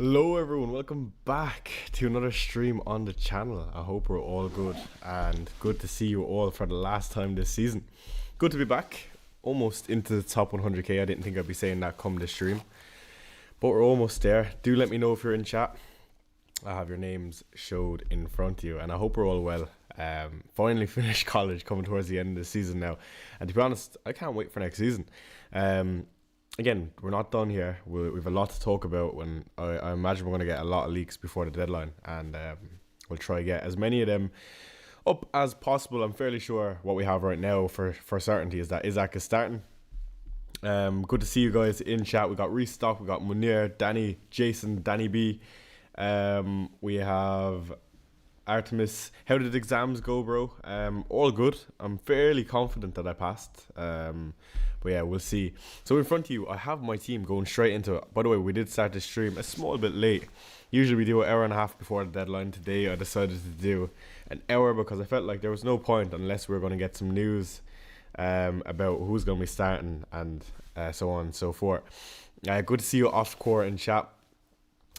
Hello everyone, welcome back to another stream on the channel. I hope we're all good and good to see you all for the last time this season. Good to be back, almost into the top 100k. I didn't think I'd be saying that come this stream, but we're almost there. Do let me know if you're in chat. I have your names showed in front of you and I hope we're all well. Finally finished college, coming towards the end of the season now, and to be honest, I can't wait for next season. Again, we're not done here. We have a lot to talk about. When I imagine we're going to get a lot of leaks before the deadline, and we'll try to get as many of them up as possible. I'm fairly sure what we have right now for certainty is that Isaac is starting. Good to see you guys in chat. We got Restock, we got Munir, Danny, Jason, Danny B. We have Artemis. How did exams go, bro? All good. I'm fairly confident that I passed. But yeah, we'll see. So in front of you, I have my team going straight into it. By the way, we did start the stream a small bit late. Usually we do an hour and a half before the deadline. Today I decided to do an hour because I felt like there was no point unless we were going to get some news about who's going to be starting and so on and so forth. Good to see you off core in chat.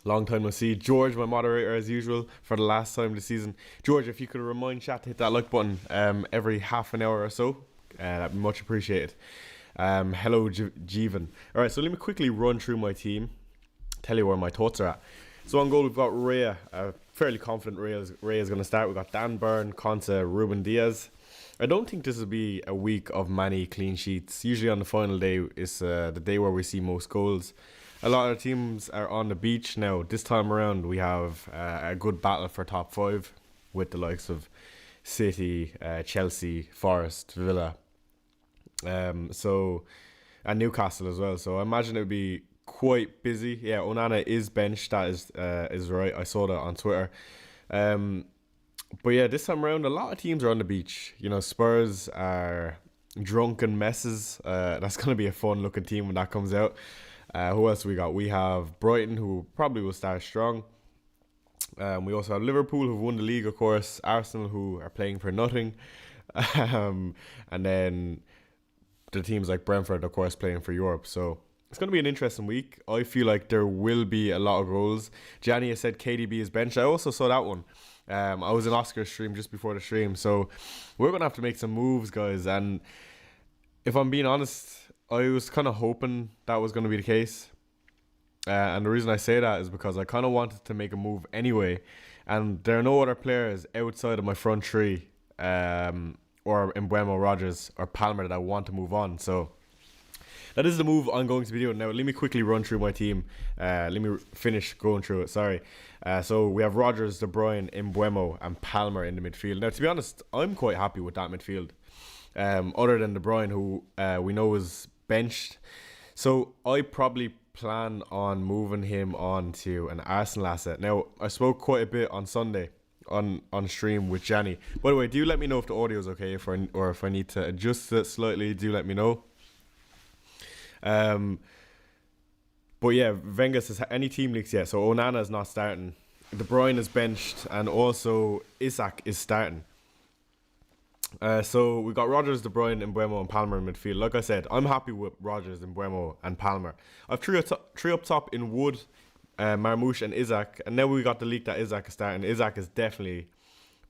Long time no see. George, my moderator as usual for the last time this season. George, if you could remind chat to hit that like button every half an hour or so, that'd be much appreciated. Hello Jeevan. Alright, so let me quickly run through my team, tell you where my thoughts are at. So on goal we've got Raya. Fairly confident Raya is going to start. We've got Dan Burn, Conte, Ruben Diaz. I don't think this will be a week of many clean sheets. Usually on the final day is the day where we see most goals. A lot of teams are on the beach now. This time around we have a good battle for top 5 with the likes of City, Chelsea, Forest, Villa, and Newcastle as well. So I imagine it would be quite busy. Yeah, Onana is benched. That is right. I saw that on Twitter. But yeah, this time around a lot of teams are on the beach. You know, Spurs are drunken messes. That's going to be a fun looking team when that comes out. Who else we got? We have Brighton, who probably will start strong. We also have Liverpool, who've won the league, of course. Arsenal, who are playing for nothing. And then the teams like Brentford, of course, playing for Europe. So it's going to be an interesting week. I feel like there will be a lot of goals. Gianni has said KDB is benched. I also saw that one. I was in Oscar's stream just before the stream. So we're going to have to make some moves, guys. And if I'm being honest, I was kind of hoping that was going to be the case. And the reason I say that is because I kind of wanted to make a move anyway. And there are no other players outside of my front three, or Mbeumo, Rodgers, or Palmer that I want to move on. So that is the move I'm going to be doing. Now, let me quickly run through my team. Let me finish going through it. Sorry. So we have Rodgers, De Bruyne, Mbeumo, and Palmer in the midfield. Now, to be honest, I'm quite happy with that midfield. Other than De Bruyne, who we know is benched. So I probably plan on moving him on to an Arsenal asset. Now, I spoke quite a bit on Sunday on stream with Gianni. By the way, do let me know if the audio is okay, or if I need to adjust it slightly. Do let me know. But yeah, Wenger says any team leaks yet. So Onana is not starting. De Bruyne is benched, and also Isaac is starting. So we got Rodgers, De Bruyne, Mbeumo, and Palmer in midfield. Like I said, I'm happy with Rodgers, Mbeumo, and Palmer. I've three up top in Wood, Marmoush, and Isaac. And now we got the leak that Isaac is starting. Isaac is definitely,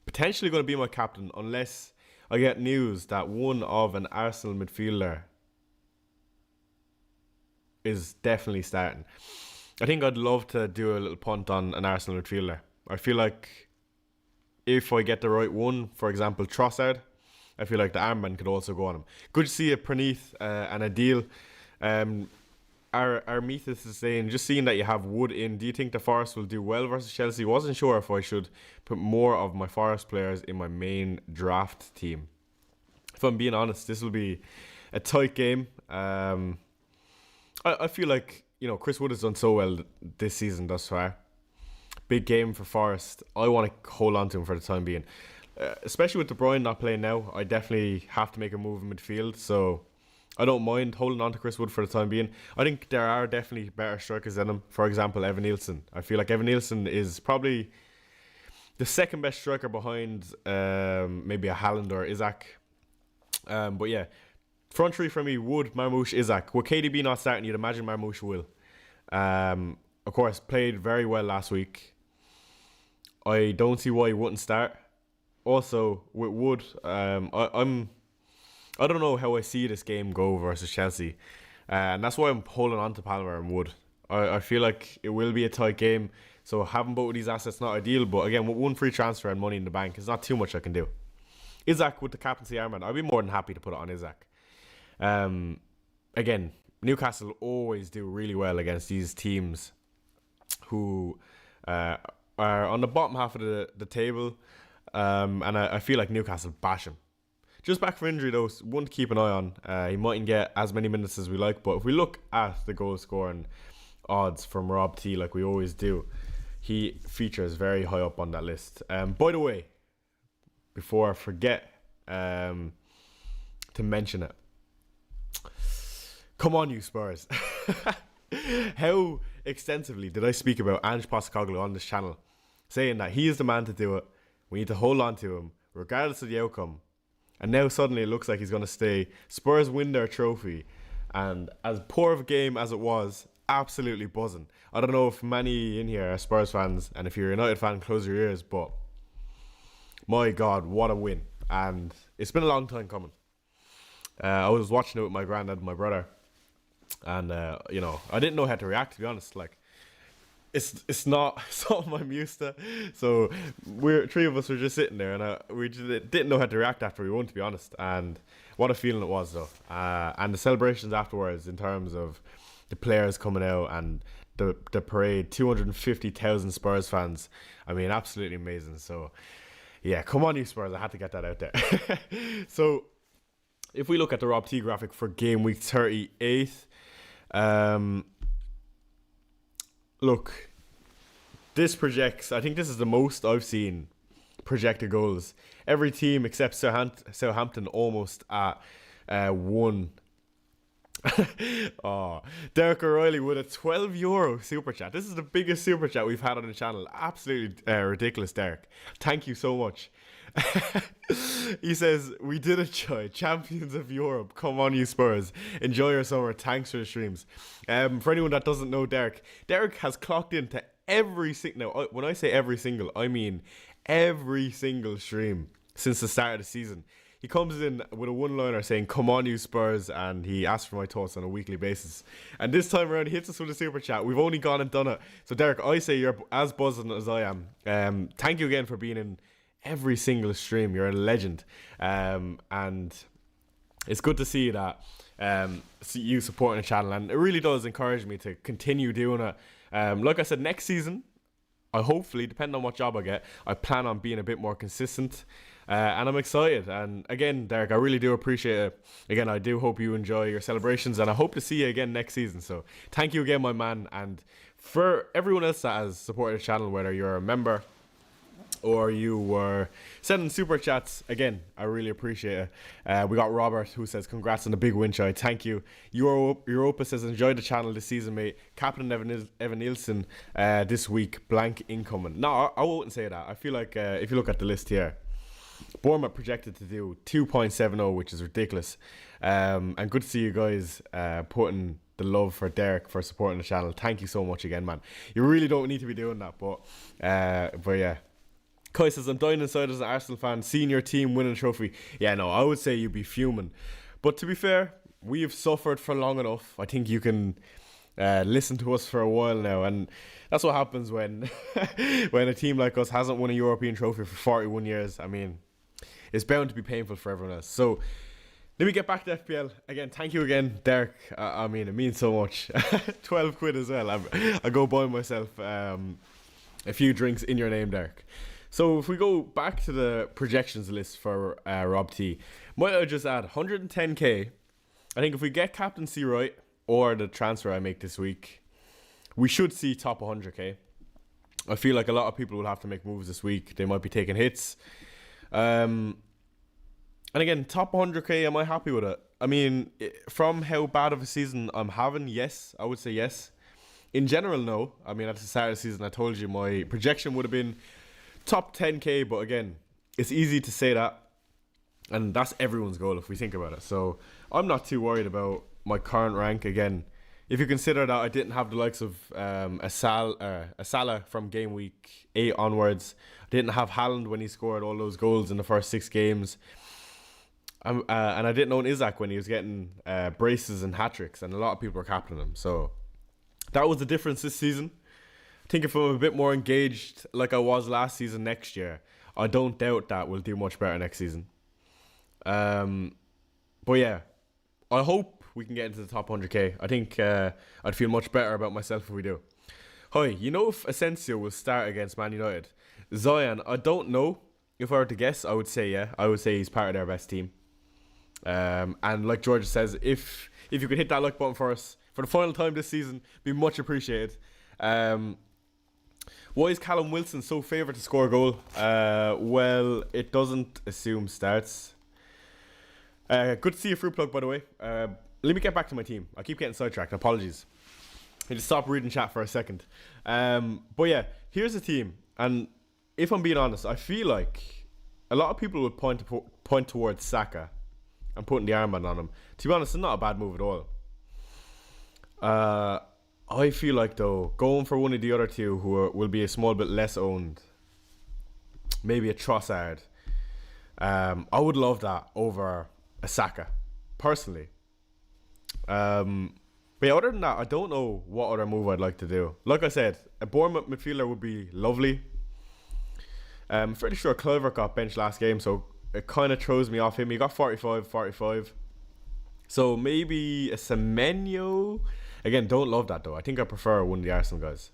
potentially going to be my captain, unless I get news that one of an Arsenal midfielder is definitely starting. I think I'd love to do a little punt on an Arsenal midfielder. I feel like if I get the right one, for example, Trossard, I feel like the armband could also go on him. Good to see a Praneeth and a deal. Our Meathis is saying, just seeing that you have Wood in, do you think the Forest will do well versus Chelsea? Wasn't sure if I should put more of my Forest players in my main draft team. If I'm being honest, this will be a tight game. I feel like, you know, Chris Wood has done so well this season thus far. Big game for Forest. I want to hold on to him for the time being. Especially with De Bruyne not playing now, I definitely have to make a move in midfield. So I don't mind holding on to Chris Wood for the time being. I think there are definitely better strikers than him. For example, Evan Nielsen. I feel like Evan Nielsen is probably the second best striker behind maybe a Haaland or Isaac. But yeah, front three for me: Wood, Marmoush, Isaac. With KDB not starting, you'd imagine Marmoush will. of course, played very well last week. I don't see why he wouldn't start. Also, with Wood, I don't know how I see this game go versus Chelsea. And that's why I'm holding on to Palmer and Wood. I feel like it will be a tight game. So having both of these assets not ideal. But again, with one free transfer and money in the bank, it's not too much I can do. Isaac with the captaincy armband, I'd be more than happy to put it on Isaac. Again, Newcastle always do really well against these teams who are on the bottom half of the table. And I feel like Newcastle bash him. Just back from injury though, one to keep an eye on. He mightn't get as many minutes as we like, but if we look at the goal scoring odds from Rob T like we always do, he features very high up on that list. By the way, before I forget to mention it, come on you Spurs. How extensively did I speak about Ange Postecoglou on this channel, saying that he is the man to do it, we need to hold on to him regardless of the outcome. And now suddenly it looks like he's going to stay. Spurs win their trophy. And as poor of a game as it was, absolutely buzzing. I don't know if many in here are Spurs fans. And if you're a United fan, close your ears. But my God, what a win. And it's been a long time coming. I was watching it with my granddad and my brother. And, you know, I didn't know how to react, to be honest. Like, it's not something I'm used to. So three of us were just sitting there, and we just didn't know how to react after we won, to be honest. And what a feeling it was, though. And the celebrations afterwards, in terms of the players coming out and the parade, 250,000 Spurs fans. I mean, absolutely amazing. So yeah, come on you Spurs, I had to get that out there. So if we look at the Rob T graphic for game week 38, look, this projects, I think this is the most I've seen projected goals. Every team except Southampton almost at 1. Oh, Derek O'Reilly with a €12 super chat. This is the biggest super chat we've had on the channel. Absolutely ridiculous, Derek. Thank you so much. He says, we did it, Joy. Champions of Europe. Come on, you Spurs. Enjoy your summer. Thanks for the streams. For anyone that doesn't know Derek has clocked into every single... Now, when I say every single, I mean every single stream since the start of the season. He comes in with a one-liner saying, come on, you Spurs, and he asks for my thoughts on a weekly basis. And this time around, he hits us with a super chat. We've only gone and done it. So, Derek, I say you're as buzzing as I am. Thank you again for being in every single stream. You're a legend. And it's good to see that see you supporting the channel. And it really does encourage me to continue doing it. Like I said, next season, I hopefully, depending on what job I get, I plan on being a bit more consistent. And I'm excited. And again, Derek, I really do appreciate it. Again, I do hope you enjoy your celebrations, and I hope to see you again next season. So thank you again, my man. And for everyone else that has supported the channel, whether you're a member or you were sending super chats, again, I really appreciate it. We got Robert, who says, congrats on the big win, Chai. Thank you. Europa says, enjoyed the channel this season, mate. Captain Evan Nielsen this week, blank incoming. No, I wouldn't say that. I feel like if you look at the list here, Bournemouth projected to do 2.70, which is ridiculous. And good to see you guys putting the love for Derek for supporting the channel. Thank you so much again, man. You really don't need to be doing that, but yeah. Kai says, I'm dying inside as an Arsenal fan, seeing your team win a trophy. Yeah, no, I would say you'd be fuming. But to be fair, we've suffered for long enough. I think you can listen to us for a while now, and that's what happens when when a team like us hasn't won a European trophy for 41 years. I mean, it's bound to be painful for everyone else. So let me get back to FPL. Again, thank you again, Derek. I mean, it means so much. 12 quid as well. I go buy myself a few drinks in your name, Derek. So if we go back to the projections list for Rob T, might I just add 110k. I think if we get captaincy right, or the transfer I make this week, we should see top 100k. I feel like a lot of people will have to make moves this week. They might be taking hits. And again, top 100k, am I happy with it? I mean, from how bad of a season I'm having, yes, I would say yes. In general, no. I mean, at the start of the season, I told you my projection would have been top 10k, but again, it's easy to say that, and that's everyone's goal if we think about it. So I'm not too worried about my current rank. Again, If you consider that I didn't have the likes of a Salah from Gameweek 8 onwards, I didn't have Haaland when he scored all those goals in the first 6 games, and I didn't own Isaac when he was getting braces and hat-tricks, and a lot of people were captaining him. So that was the difference this season. I think if I'm a bit more engaged like I was last season next year, I don't doubt that we'll do much better next season. But yeah, I hope we can get into the top 100k. I think I'd feel much better about myself if we do. Hi, you know if Asensio will start against Man United? Zion, I don't know. If I were to guess, I would say yeah. I would say he's part of their best team. And like George says, if you could hit that like button for us for the final time this season, be much appreciated. Why is Callum Wilson so favoured to score a goal? Well, it doesn't assume starts. Good to see you, Fruit Plug, by the way. Let me get back to my team. I keep getting sidetracked. Apologies. I just stop reading chat for a second. But yeah, here's the team. And if I'm being honest, I feel like a lot of people would point towards Saka and putting the armband on him. To be honest, it's not a bad move at all. I feel like, though, going for one of the other two who will be a small bit less owned, maybe a Trossard, I would love that over a Saka, personally. But yeah, other than that, I don't know what other move I'd like to do. Like I said, a Bournemouth midfielder would be lovely. I'm pretty sure Kluivert got benched last game, so it kind of throws me off him. He got 45. So maybe a Semenyo. Again, don't love that though. I think I prefer one of the Arsenal guys.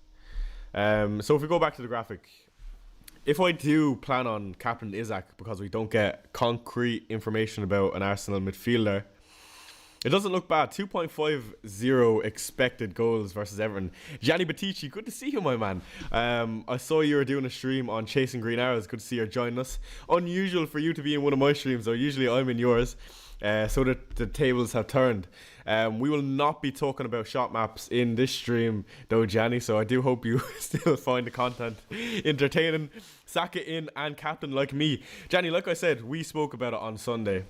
So if we go back to the graphic, if I do plan on captain Isaac because we don't get concrete information about an Arsenal midfielder, it doesn't look bad. 2.50 expected goals versus Everton. Gianni Battici, good to see you, my man. I saw you were doing a stream on Chasing Green Arrows. Good to see you joining us. Unusual for you to be in one of my streams, though. Usually I'm in yours. So that the tables have turned. We will not be talking about shot maps in this stream, though, Gianni. So I do hope you still find the content entertaining. Saka in and captain like me. Gianni, like I said, we spoke about it on Sunday.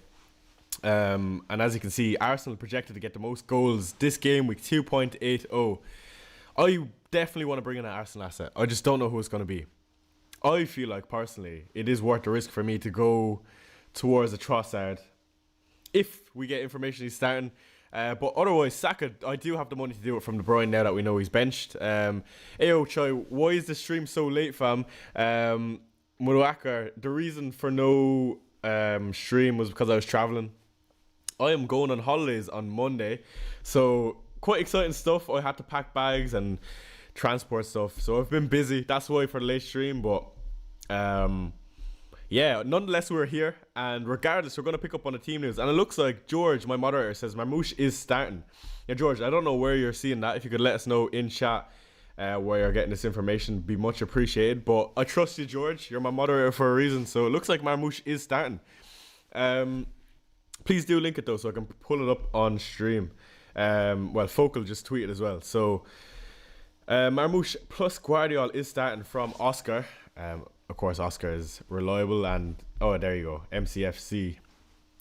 And as you can see, Arsenal projected to get the most goals this game week, 2.80. I definitely want to bring in an Arsenal asset. I just don't know who it's going to be. I feel like, personally, it is worth the risk for me to go towards a Trossard if we get information he's starting. But otherwise, Saka, I do have the money to do it from De Bruyne now that we know he's benched. Ayo Choi, why is the stream so late, fam? Muruaka, the reason for no stream was because I was travelling. I am going on holidays on Monday, so quite exciting stuff. I had to pack bags and transport stuff, so I've been busy. That's why for the late stream, but yeah, nonetheless, we're here, and regardless, we're going to pick up on the team news. And it looks like George, my moderator, says Marmoush is starting. Yeah, George, I don't know where you're seeing that. If you could let us know in chat where you're getting this information, be much appreciated. But I trust you, George. You're my moderator for a reason, so it looks like Marmoush is starting. Please do link it though, so I can pull it up on stream. Well, Focal just tweeted as well. So Marmoush plus Guardiola is starting from Oscar. Of course, Oscar is reliable, and oh, there you go, MCFC.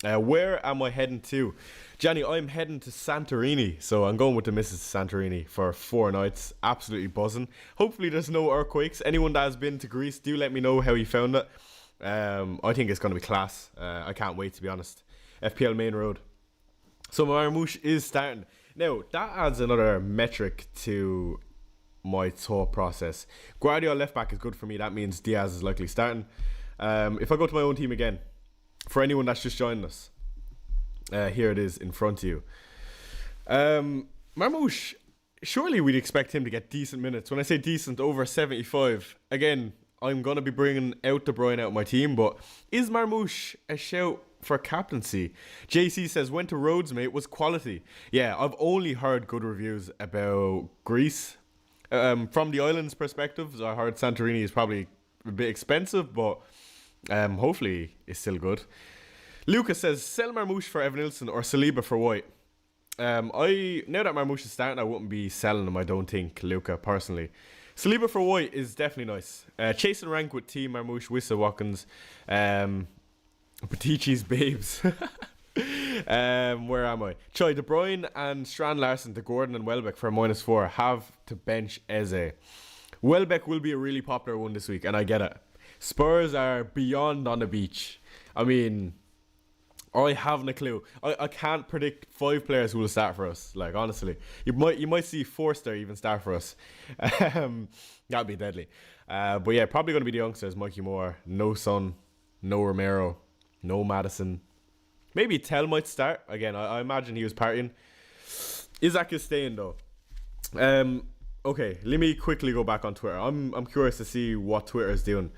Where am I heading to? Gianni, I'm heading to Santorini, so I'm going with the Mrs. Santorini for 4 nights. Absolutely buzzing. Hopefully there's no earthquakes. Anyone that has been to Greece, do let me know how you found it. I think it's going to be class. I can't wait, to be honest. FPL main road. So Marmoush is starting. Now, that adds another metric to my thought process. Guardiola left back is good for me. That means Diaz is likely starting. If I go to my own team again, for anyone that's just joined us, here it is in front of you. Marmoush, surely we'd expect him to get decent minutes. When I say decent, over 75. Again, I'm going to be bringing out De Bruyne out of my team, but is Marmoush a shout for captaincy? JC says, went to Rhodes, mate, was quality. Yeah, I've only heard good reviews about Greece. From the island's perspective, I heard Santorini is probably a bit expensive, but hopefully it's still good. Lucas says, sell Marmoush for Evan Nilsson or Saliba for White. Now that Marmoush is starting, I wouldn't be selling him, I don't think, Luca, personally. Saliba for White is definitely nice. Chasing rank with Team Marmoush, Wissa Watkins, Batici's babes. Where am I? Choi, De Bruyne and Strand Larson, De Gordon and Welbeck for a -4 have to bench Eze. Welbeck will be a really popular one this week, and I get it. Spurs are beyond on the beach. I mean, I haven't a clue. I can't predict 5 players who will start for us. Like, honestly, you might see Forster even start for us. That'd be deadly. But yeah, probably going to be the youngsters. Mikey Moore, no Son, no Romero, no Madison. Maybe Tell might start again. I imagine he was partying. Isaac is staying though. Okay, let me quickly go back on Twitter. I'm curious to see what Twitter is doing.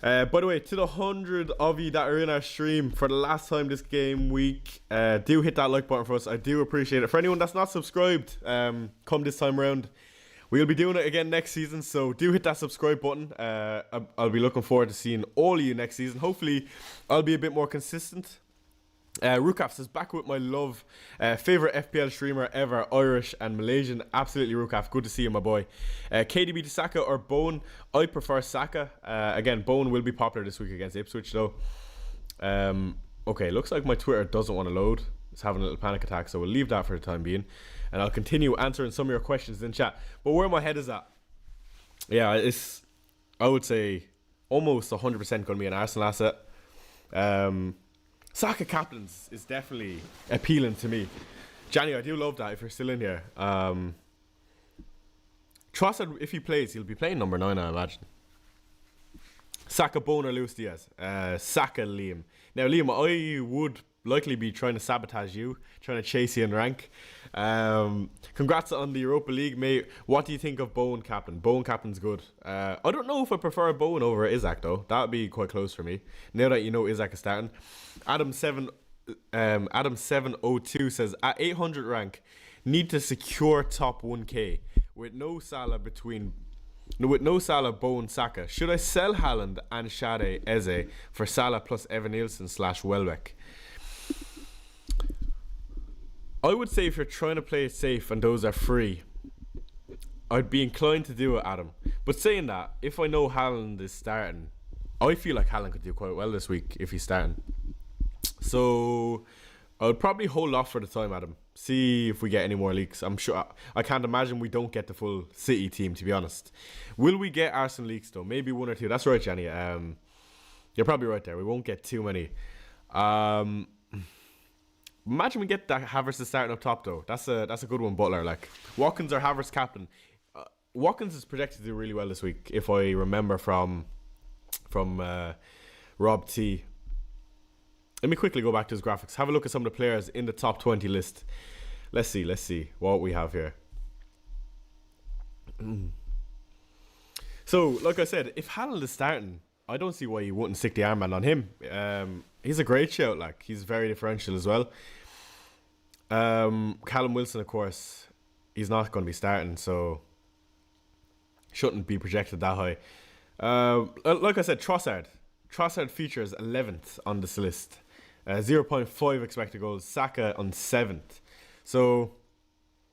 By the way, to the 100 of you that are in our stream for the last time this game week, do hit that like button for us. I do appreciate it. For anyone that's not subscribed, come this time around, we'll be doing it again next season. So do hit that subscribe button. I'll be looking forward to seeing all of you next season. Hopefully, I'll be a bit more consistent. Rukaf says, back with my love. Favorite FPL streamer ever, Irish and Malaysian. Absolutely, Rukaf. Good to see you, my boy. KDB to Saka or Bone? I prefer Saka. Again, Bone will be popular this week against Ipswich, though. Okay, looks like my Twitter doesn't want to load. It's having a little panic attack, so we'll leave that for the time being. And I'll continue answering some of your questions in chat. But where my head is at, yeah, it's, I would say, almost 100% going to be an Arsenal asset. Saka captains is definitely appealing to me. Johnny, I do love that if you're still in here. Trossard, if he plays, he'll be playing number 9, I imagine. Saka, Bone or Luis Diaz? Saka, Liam. Now, Liam, I would likely be trying to sabotage you, trying to chase you in rank. Congrats on the Europa League, mate. What do you think of Bone captain? Bone captain's good. I don't know if I prefer Bone over Isaac, though. That would be quite close for me, now that you know Isaac is starting. Adam702 says, at 800 rank, need to secure top 1k with no Salah, Bone, Saka. Should I sell Haaland and Shade Eze for Salah plus Evan Nielsen / Welbeck? I would say if you're trying to play it safe and those are free, I'd be inclined to do it, Adam. But saying that, if I know Haaland is starting, I feel like Haaland could do quite well this week if he's starting. So I would probably hold off for the time, Adam. See if we get any more leaks. I'm sure, I can't imagine we don't get the full City team, to be honest. Will we get Arsenal leaks though? Maybe 1 or 2. That's right, Jenny. You're probably right there. We won't get too many. Imagine we get that Havertz is starting up top though. That's a good one, Butler. Like, Watkins or Havertz captain. Watkins is projected to do really well this week, if I remember from Rob T. Let me quickly go back to his graphics. Have a look at some of the players in the top 20 list. Let's see what we have here. So, like I said, if Haaland is starting, I don't see why you wouldn't stick the armband on him. He's a great shout. Like, he's very differential as well. Callum Wilson, of course, he's not going to be starting, so shouldn't be projected that high. Like I said, Trossard features 11th on this list. 0.5 expected goals. Saka on 7th. So,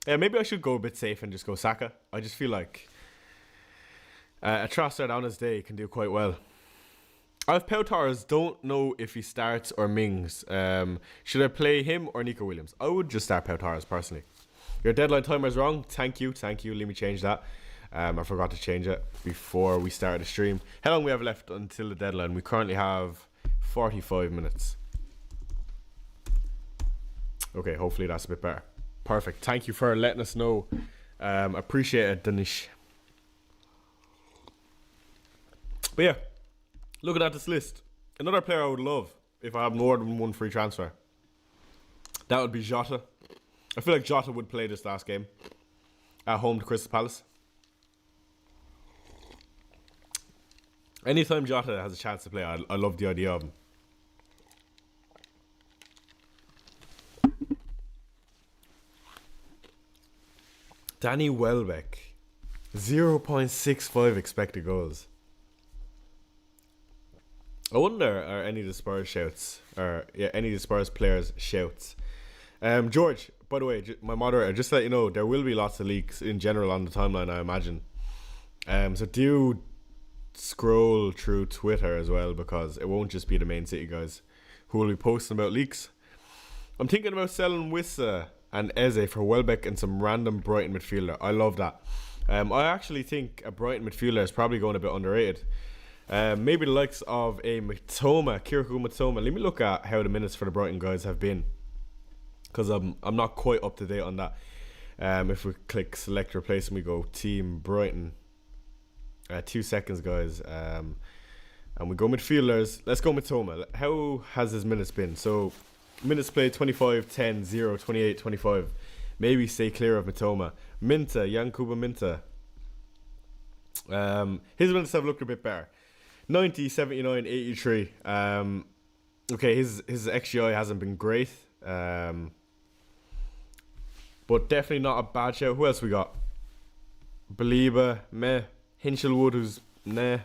yeah, maybe I should go a bit safe and just go Saka. I just feel like a Trossard on his day can do quite well. I have Pau Torres. Don't know if he starts or Mings. Should I play him or Nico Williams? I would just start Pau Torres personally. Your deadline timer is wrong. Thank you. Let me change that. I forgot to change it before we started the stream. How long we have left until the deadline? We currently have 45 minutes. Okay, hopefully that's a bit better. Perfect. Thank you for letting us know. Appreciate it, Danish. But yeah, looking at this list, another player I would love if I have more than one free transfer, that would be Jota. I feel like Jota would play this last game at home to Crystal Palace. Anytime Jota has a chance to play, I love the idea of him. Danny Welbeck, 0.65 expected goals. I wonder are any of the Spurs shouts, or yeah, any of the Spurs players shouts. George, by the way, my moderator, just to let you know, there will be lots of leaks in general on the timeline, I imagine. So do scroll through Twitter as well, because it won't just be the main City guys who will be posting about leaks. I'm thinking about selling Wissa and Eze for Welbeck and some random Brighton midfielder. I love that. I actually think a Brighton midfielder is probably going a bit underrated. Maybe the likes of a Mitoma, Kirikou Mitoma. Let me look at how the minutes for the Brighton guys have been, because I'm not quite up to date on that. If we click select replace and we go team Brighton, 2 seconds guys, and we go midfielders. Let's go Mitoma. How has his minutes been? So minutes played 25, 10, 0, 28, 25. Maybe stay clear of Mitoma. Minta, Yankuba Minta. His minutes have looked a bit better. 90, 79, 83. Okay, his XGI hasn't been great. But definitely not a bad show. Who else we got? Baliba, meh. Hinchelwood, who's nah.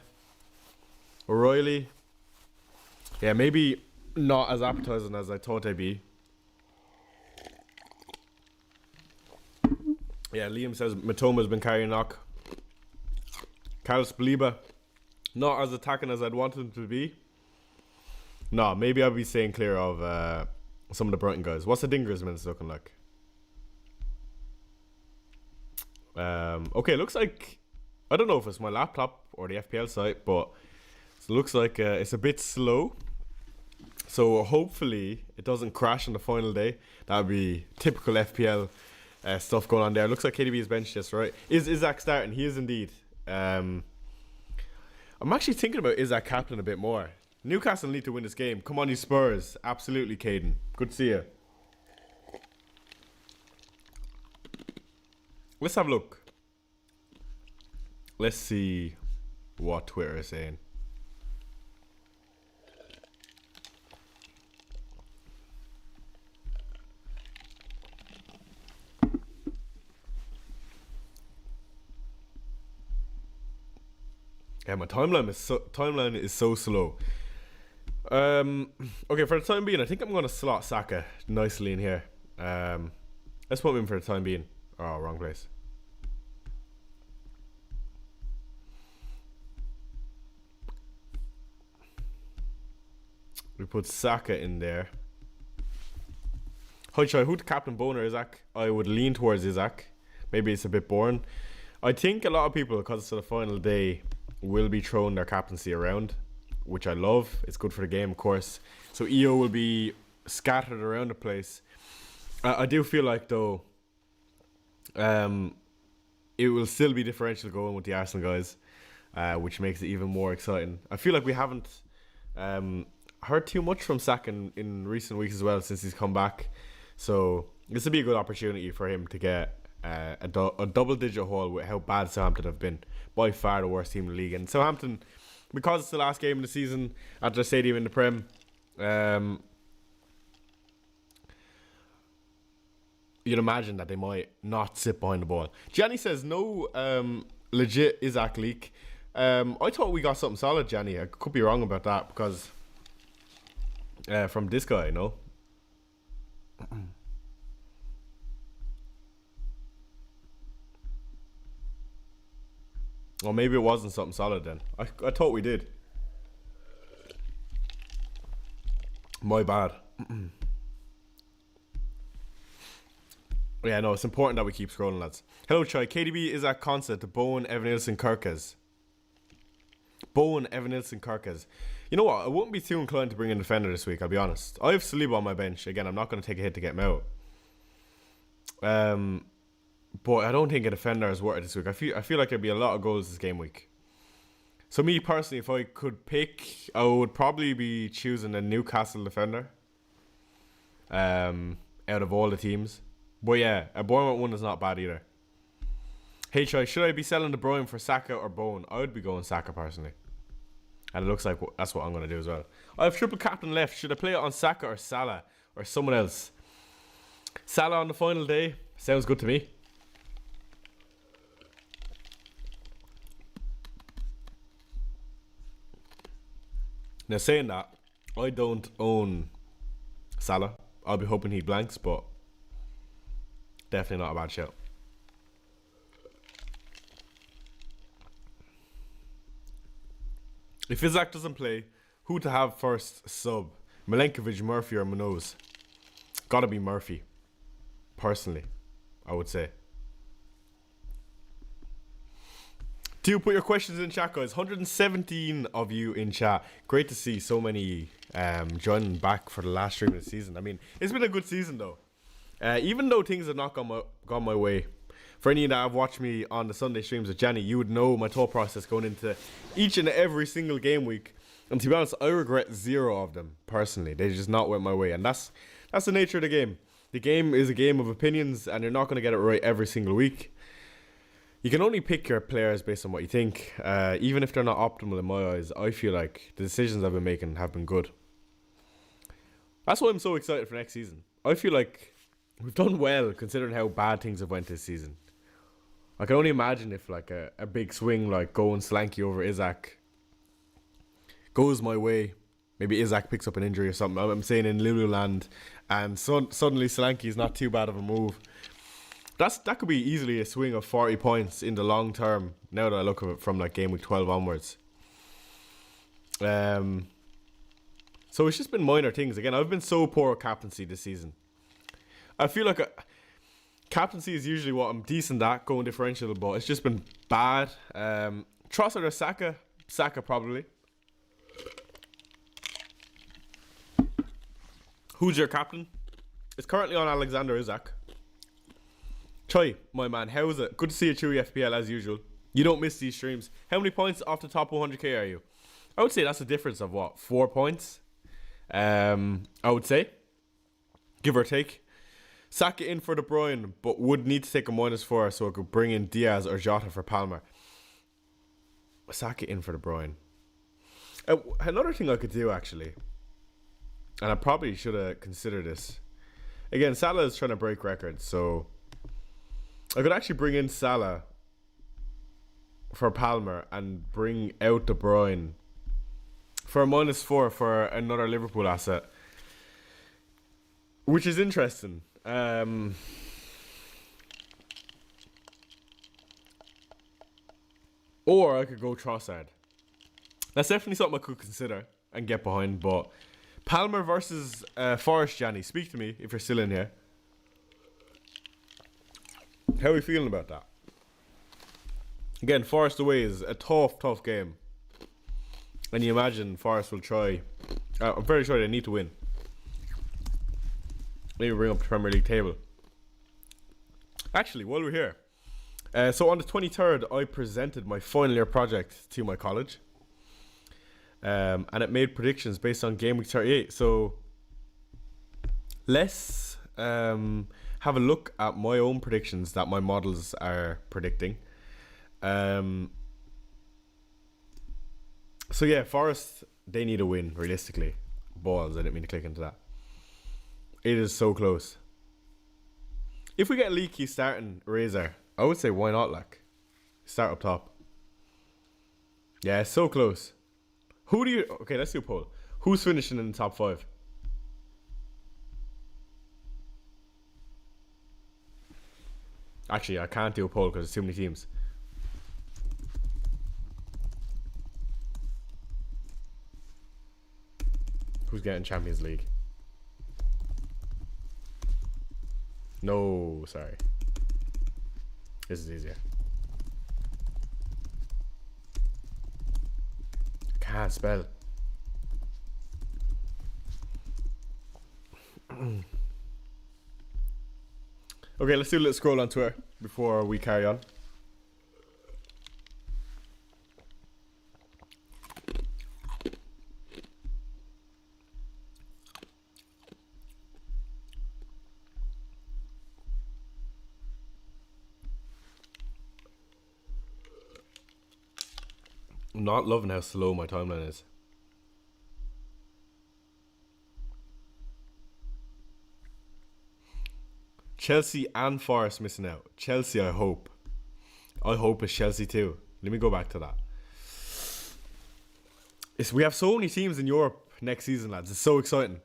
O'Reilly. Yeah, maybe not as appetizing as I thought they'd be. Yeah, Liam says Matoma's been carrying knock. Carlos Baliba, not as attacking as I'd want him to be. No, maybe I'll be staying clear of some of the Brighton guys. What's the Dinger's minutes looking like? Okay, looks like, I don't know if it's my laptop or the FPL site, but it looks like it's a bit slow. So hopefully it doesn't crash on the final day. That would be typical FPL stuff going on there. Looks like KDB is benched, just right. Is Isaac starting? He is indeed. I'm actually thinking about Isaac captain a bit more. Newcastle need to win this game. Come on, you Spurs. Absolutely, Caden. Good to see you. Let's have a look. Let's see what Twitter is saying. Yeah, my timeline is so slow. Okay, for the time being, I think I'm gonna slot Saka nicely in here. Let's put him in for the time being. Oh, wrong place. We put Saka in there. Hi, Chai, who'd captain Bowen or Isaac? I would lean towards Isaac. Maybe it's a bit boring. I think a lot of people, because it's the final day, will be throwing their captaincy around, which I love. It's good for the game, of course. So EO will be scattered around the place. I do feel like, though, it will still be differential going with the Arsenal guys, which makes it even more exciting. I feel like we haven't heard too much from Saka in recent weeks as well since he's come back. So this would be a good opportunity for him to get a double-digit haul with how bad Southampton have been. By far the worst team in the league. And Southampton, because it's the last game of the season at their stadium in the Prem, you'd imagine that they might not sit behind the ball. Gianni says no legit Isaac leak. I thought we got something solid, Gianni. I could be wrong about that because from this guy, no? Or maybe it wasn't something solid then. I thought we did. My bad. Yeah, no, it's important that we keep scrolling, lads. Hello, Chai. KDB is at concert. Bowen, Evanilson, Kirkes. Bowen, Evanilson, Kirkes. You know what? I wouldn't be too inclined to bring in a defender this week, I'll be honest. I have Saliba on my bench. Again, I'm not going to take a hit to get him out. But I don't think a defender is worth it this week. I feel like there'd be a lot of goals this game week. So me personally, if I could pick, I would probably be choosing a Newcastle defender. Out of all the teams. But yeah, a Bournemouth one is not bad either. Hey Chai, should I be selling De Bruyne for Saka or Bowen? I would be going Saka personally. And it looks like that's what I'm going to do as well. I have triple captain left. Should I play it on Saka or Salah or someone else? Salah on the final day. Sounds good to me. Now saying that, I don't own Salah. I'll be hoping he blanks, but definitely not a bad shout. If Isaac doesn't play, who to have first sub? Milenkovic, Murphy or Munoz? Gotta be Murphy. Personally, I would say. Do put your questions in chat, guys. 117 of you in chat. Great to see so many joining back for the last stream of the season. I mean, it's been a good season though. Even though things have not gone my way. For any that have watched me on the Sunday streams with Jenny, you would know my thought process going into each and every single game week. And to be honest, I regret 0 of them personally. They just not went my way, and that's the nature of the game. The game is a game of opinions, and you're not going to get it right every single week. You can only pick your players based on what you think. Even if they're not optimal in my eyes, I feel like the decisions I've been making have been good. That's why I'm so excited for next season. I feel like we've done well considering how bad things have went this season. I can only imagine if like a big swing like going Slanky over Isaac goes my way. Maybe Isaac picks up an injury or something. I'm saying in Lululand, and suddenly Slanky is not too bad of a move. That could be easily a swing of 40 points in the long term. Now that I look at it from like game week 12 onwards. So it's just been minor things. Again, I've been so poor at captaincy this season. I feel like captaincy is usually what I'm decent at, going differential, but it's just been bad. Trossard or Saka? Saka probably. Who's your captain? It's currently on Alexander Isak. Choi, my man, how is it? Good to see you, Chewy FPL as usual. You don't miss these streams. How many points off the top 100k are you? I would say that's a difference of what, 4 points? I would say, give or take. Saka in for De Bruyne, but would need to take a -4 so I could bring in Diaz or Jota for Palmer. Saka in for De Bruyne. Another thing I could do actually, and I probably should have considered this. Again, Salah is trying to break records, so I could actually bring in Salah for Palmer and bring out De Bruyne for a -4 for another Liverpool asset, which is interesting. Or I could go Trossard. That's definitely something I could consider and get behind. But Palmer versus Forest, Johnny, speak to me if you're still in here. How are we feeling about that? Again, Forest away is a tough game. And you imagine Forest will try. I'm very sure they need to win. Let me bring up the Premier League table. Actually, while we're here. So on the 23rd, I presented my final year project to my college. And it made predictions based on Gameweek38. So let's have a look at my own predictions that my models are predicting. So yeah, Forest, they need a win, realistically. Balls, I didn't mean to click into that. It is so close. If we get Leaky starting Razor, I would say why not, like, start up top. Yeah, it's so close. Who do you... Okay, let's do a poll. Who's finishing in the top 5? Actually, I can't do a poll because there's too many teams. Who's getting Champions League? No, sorry. This is easier. Can't spell. Okay, let's do a little scroll on Twitter before we carry on. I'm not loving how slow my timeline is. Chelsea and Forest missing out. Chelsea, I hope. I hope it's Chelsea too. Let me go back to that. We have so many teams in Europe next season, lads. It's so exciting.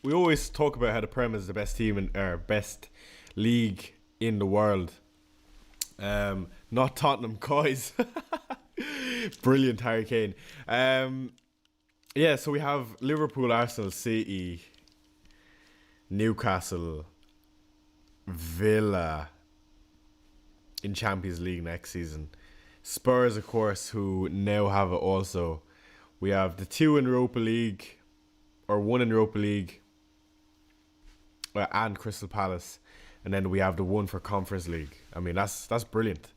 We always talk about how the Prem is the best team in our best league in the world. Not Tottenham, guys. Brilliant, Harry Kane. Yeah, so we have Liverpool, Arsenal, City. Newcastle, Villa in Champions League next season. Spurs, of course, who now have it also. We have the 2 in Europa League, or 1 in Europa League, and Crystal Palace. And then we have the 1 for Conference League. I mean, that's brilliant.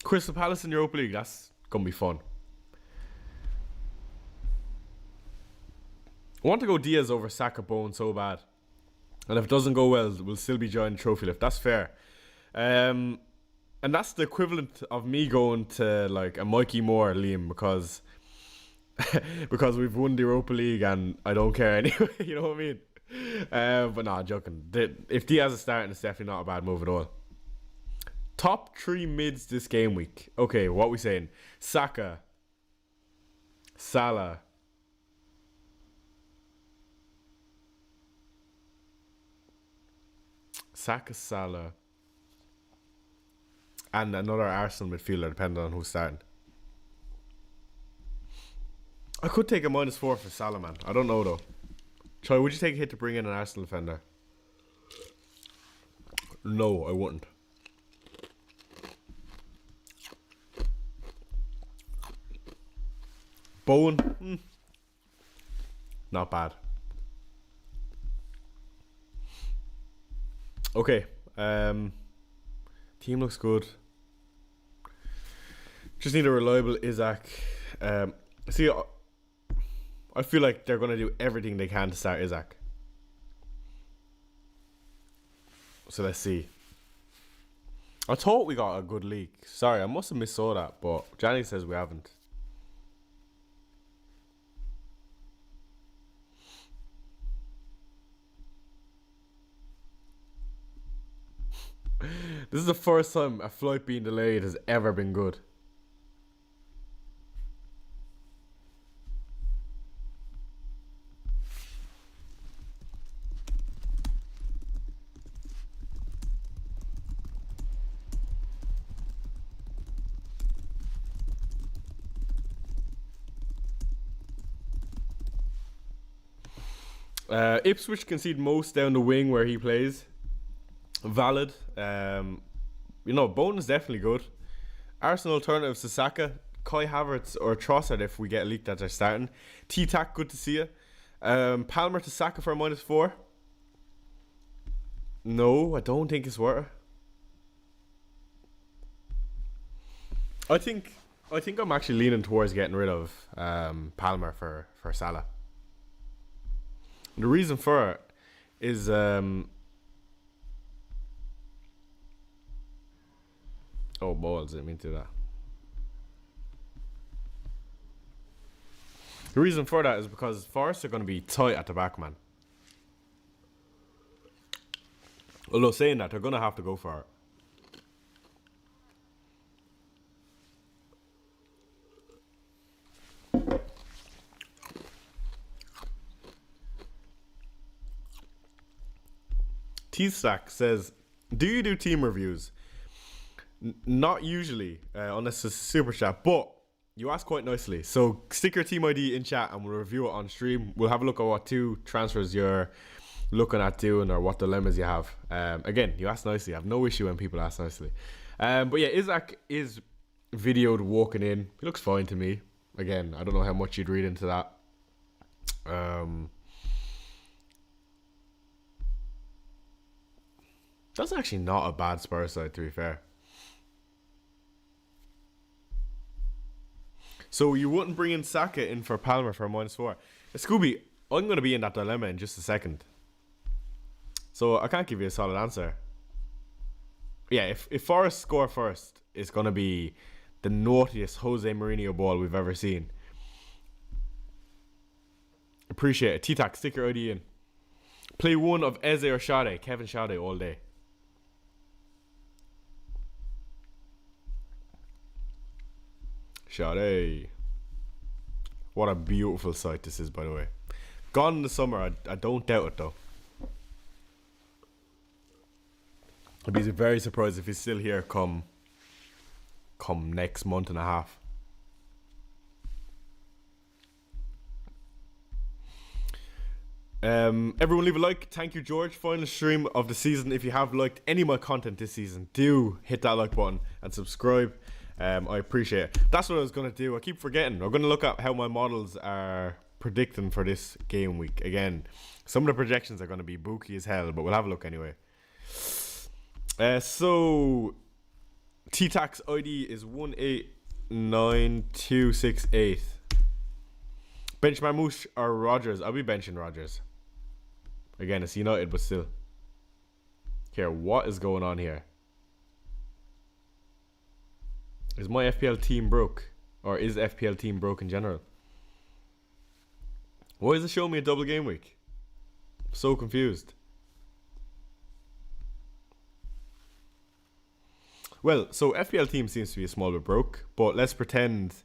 Crystal Palace in Europa League, that's going to be fun. I want to go Diaz over Saka Bone so bad. And if it doesn't go well, we'll still be joining Trophy Lift. That's fair. And that's the equivalent of me going to like a Mikey Moore, Liam, because we've won the Europa League and I don't care anyway. You know what I mean? But nah, joking. If Diaz is starting, it's definitely not a bad move at all. Top 3 mids this game week. Okay, what we saying? Saka, Salah, Salah, and another Arsenal midfielder, depending on who's starting. I could take a -4 for Salah, man. I don't know though. Troy, would you take a hit to bring in an Arsenal defender? No, I wouldn't. Bowen, not bad. Okay, team looks good. Just need a reliable Isaac. See, I feel like they're going to do everything they can to start Isaac. So let's see. I thought we got a good leak. Sorry, I must have missaw that, but Johnny says we haven't. This is the first time a flight being delayed has ever been good. Ipswich concede most down the wing where he plays. Valid. You know, Bone is definitely good. Arsenal alternatives to Saka, Kai Havertz or Trossard if we get leaked that they're starting. T-Tac, good to see you. Palmer to Saka for a -4. No, I don't think it's worth it. I think I'm actually leaning towards getting rid of Palmer for Salah. The reason for it is oh balls, I didn't mean to do that. The reason for that is because Forest are going to be tight at the back, man. Although saying that, they're going to have to go for it. T-Stack says, do you do team reviews? Not usually, unless it's a super chat, but you asked quite nicely. So stick your team ID in chat and we'll review it on stream. We'll have a look at what 2 transfers you're looking at doing or what dilemmas you have. Again, you asked nicely. I have no issue when people ask nicely. But yeah, Isaac is videoed walking in. He looks fine to me. Again, I don't know how much you'd read into that. That's actually not a bad Spurs side, to be fair. So you wouldn't bring in Saka in for Palmer for a -4. Scooby, I'm going to be in that dilemma in just a second. So I can't give you a solid answer. Yeah, if Forest score first, it's going to be the naughtiest Jose Mourinho ball we've ever seen. Appreciate it. T-Tac, stick your ID in. Play one of Eze or Sade. Kevin Sade all day. Sade. What a beautiful sight this is, by the way. Gone in the summer, I don't doubt it though. I'd be very surprised if he's still here come next month and a half. Everyone leave a like. Thank you, George. Final stream of the season. If you have liked any of my content this season, do hit that like button and subscribe. I appreciate it. That's what I was going to do. I keep forgetting. I'm going to look at how my models are predicting for this game week. Again, some of the projections are going to be booky as hell, but we'll have a look anyway. So T-Tax ID is 189268. Bench Marmouche or Rodgers? I'll be benching Rodgers. Again, it's United, but still. Here, what is going on here? Is my FPL team broke? Or is FPL team broke in general? Why is it showing me a double game week? I'm so confused. Well, so FPL team seems to be a small bit broke, but let's pretend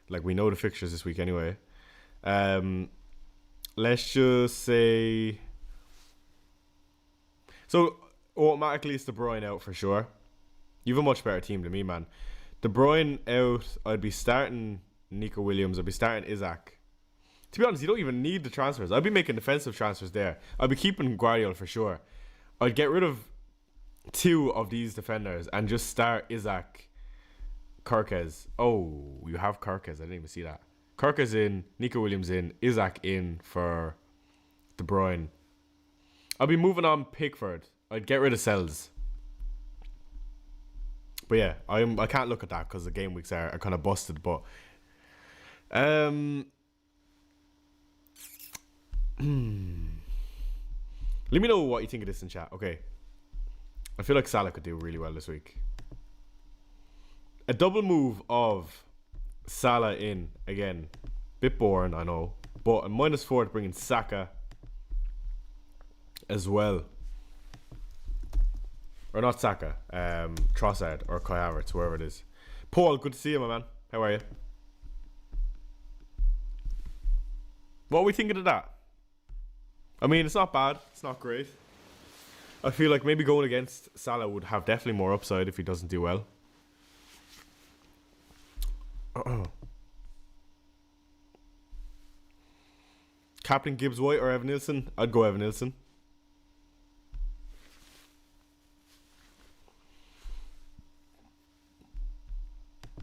like we know the fixtures this week anyway. Let's just say... So, automatically it's De Bruyne out for sure. You have a much better team than me, man. De Bruyne out, I'd be starting Nico Williams, I'd be starting Isaac. To be honest, you don't even need the transfers. I'd be making defensive transfers there. I'd be keeping Guardiola for sure. I'd get rid of 2 of these defenders and just start Isaac, Kirkes. Oh, you have Kirkes. I didn't even see that. Kirkes in, Nico Williams in, Isaac in for De Bruyne. I'll be moving on Pickford. I'd get rid of Sells. But yeah, I can't look at that because the game weeks are kind of busted. But let me know what you think of this in chat. Okay, I feel like Salah could do really well this week. A double move of Salah in again, bit boring, I know, but a -4 to bring in Saka as well, or not Saka, Trossard or Kai Havertz, wherever it is. Paul, good to see you, my man. How are you? What are we thinking of that? I mean, it's not bad, it's not great. I feel like maybe going against Salah would have definitely more upside if he doesn't do well. Captain Gibbs White or Evan Nilsson? I'd go Evan Nilsson.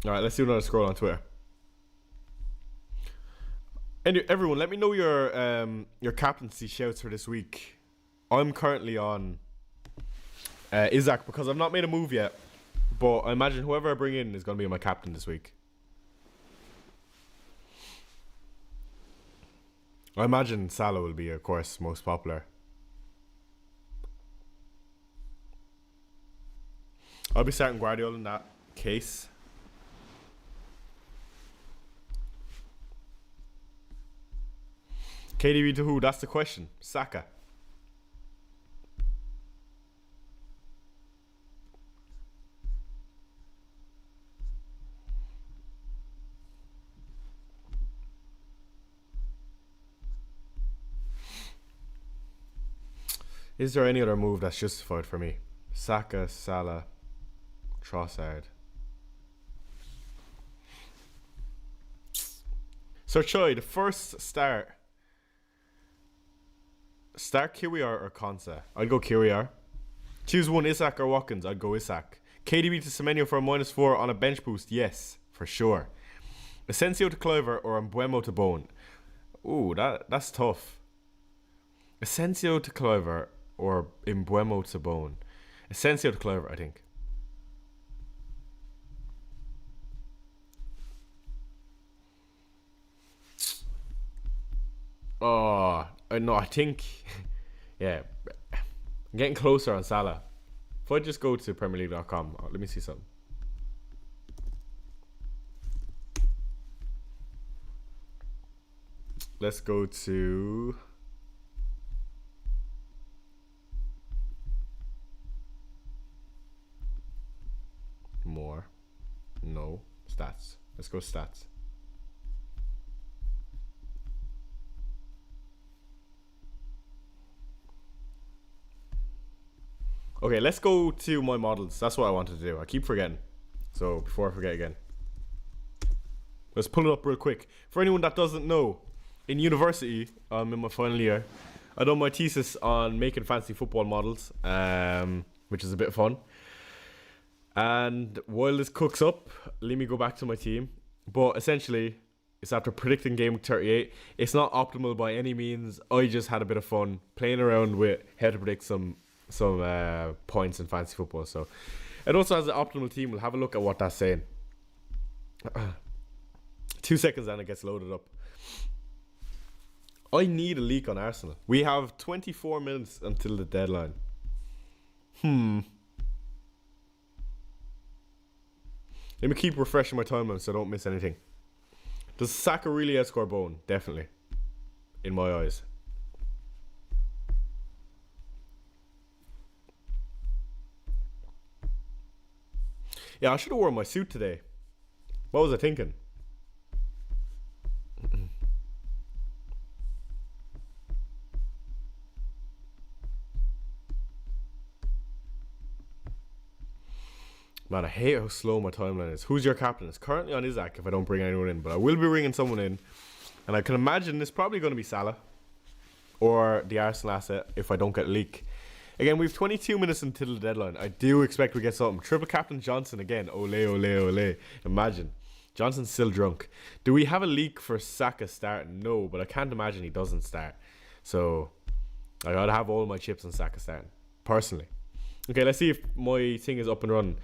Alright, let's do another scroll on Twitter. And everyone, let me know your captaincy shouts for this week. I'm currently on Isaac because I've not made a move yet. But I imagine whoever I bring in is going to be my captain this week. I imagine Salah will be, of course, most popular. I'll be starting Guardiola in that case. KDB to who? That's the question. Saka. Is there any other move that's justified for me? Saka, Salah, Trossard. Sir Choi, the first start. Start QER or Konsa? I'd go QER. Choose one, Isak or Watkins. I'd go Isak. KDB to Semenyo for a -4 on a bench boost. Yes, for sure. Asensio to Kluivert or Mbuemo to Bone. Ooh, that's tough. Asensio to Kluivert or Mbuemo to Bone. Asensio to Kluivert, I think. Oh, no, I think... yeah, I'm getting closer on Salah. If I just go to PremierLeague.com, let me see something. Let's go to... more. No. Stats. Let's go stats. Okay, let's go to my models. That's what I wanted to do. I keep forgetting. So before I forget again, let's pull it up real quick. For anyone that doesn't know, in university, I'm in my final year, I done my thesis on making fantasy football models, which is a bit of fun. And while this cooks up, let me go back to my team. But essentially, it's after predicting Gameweek38. It's not optimal by any means. I just had a bit of fun playing around with how to predict some points in fantasy football. So it also has an optimal team. We'll have a look at what that's saying. 2 seconds and it gets loaded up. I need a leak on Arsenal. We have 24 minutes until the deadline. Let me keep refreshing my timeline so I don't miss anything. Does Saka really outscore Bowen? Definitely. In my eyes. Yeah, I should have worn my suit today. What was I thinking? Man, I hate how slow my timeline is. Who's your captain? It's currently on Isaac if I don't bring anyone in, but I will be bringing someone in. And I can imagine it's probably going to be Salah or the Arsenal asset if I don't get a leak. Again, we have 22 minutes until the deadline. I do expect we get something. Triple captain Johnson again. Ole, ole, ole. Imagine. Johnson's still drunk. Do we have a leak for Saka starting? No, but I can't imagine he doesn't start. So I gotta have all my chips on Saka starting, personally. Okay, let's see if my thing is up and running.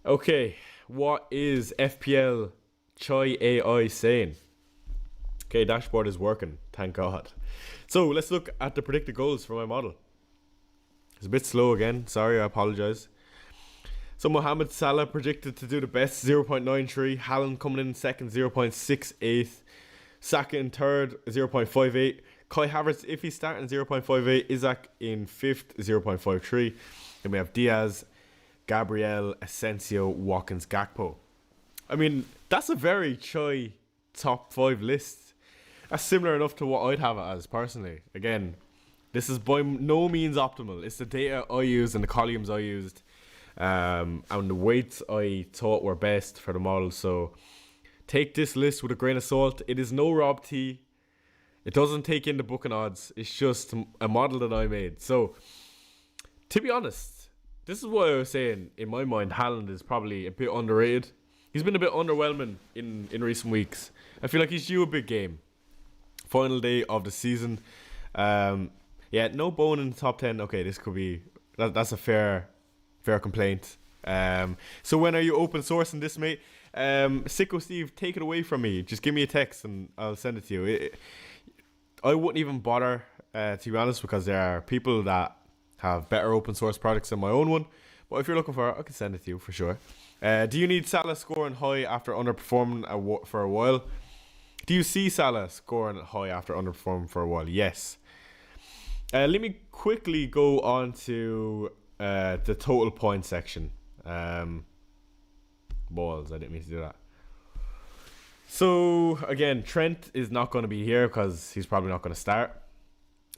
Okay, what is FPL Chai AI saying? Okay, dashboard is working, thank God. So let's look at the predicted goals for my model. It's a bit slow again, sorry, I apologise. So Mohamed Salah predicted to do the best, 0.93. Haaland coming in second, 0.68. Saka in third, 0.58. Kai Havertz, if he's starting, 0.58. Isaac in fifth, 0.53. Then we have Diaz, Gabriel, Asensio, Watkins, Gakpo. I mean, that's a very Chai top 5 list. That's similar enough to what I'd have it as, personally. Again, this is by no means optimal. It's the data I used and the columns I used. And the weights I thought were best for the model. So take this list with a grain of salt. It is no Rob T. It doesn't take in the booking odds. It's just a model that I made. So, to be honest, this is what I was saying. In my mind, Haaland is probably a bit underrated. He's been a bit underwhelming in recent weeks. I feel like he's due a big game. Final day of the season. Yeah, no Bowen in the top 10. Okay, this could be... That's a fair complaint. So when are you open sourcing this, mate? Sicko Steve, take it away from me. Just give me a text and I'll send it to you. I wouldn't even bother, to be honest, because there are people that have better open source products than my own one. But if you're looking for it, I can send it to you for sure. Do you need Salah scoring high after underperforming for a while? Do you see Salah scoring high after underperforming for a while? Yes. Let me quickly go on to the total point section. Balls, I didn't mean to do that. So, again, Trent is not going to be here because he's probably not going to start.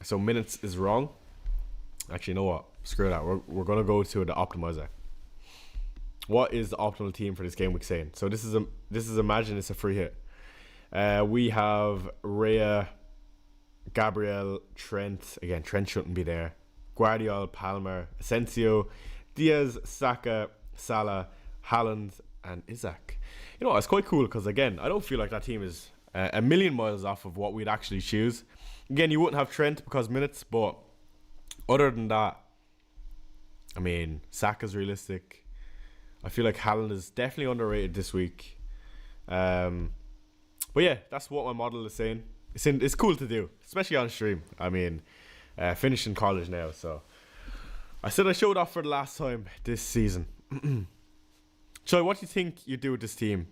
So, minutes is wrong. Actually, you know what? Screw that. We're going to go to the optimizer. What is the optimal team for this game week saying? So, this is imagine it's a free hit. We have Rhea, Gabriel, Trent. Again, Trent shouldn't be there. Guardiola, Palmer, Asensio, Diaz, Saka, Salah, Haaland, and Isaac. You know, it's quite cool because, again, I don't feel like that team is a million miles off of what we'd actually choose. Again, you wouldn't have Trent because minutes, but other than that, I mean, Saka's realistic. I feel like Haaland is definitely underrated this week. But yeah, that's what my model is saying. It's cool to do, especially on stream. I mean, finishing college now, so I said I showed off for the last time this season. So, what do you think you do with this team?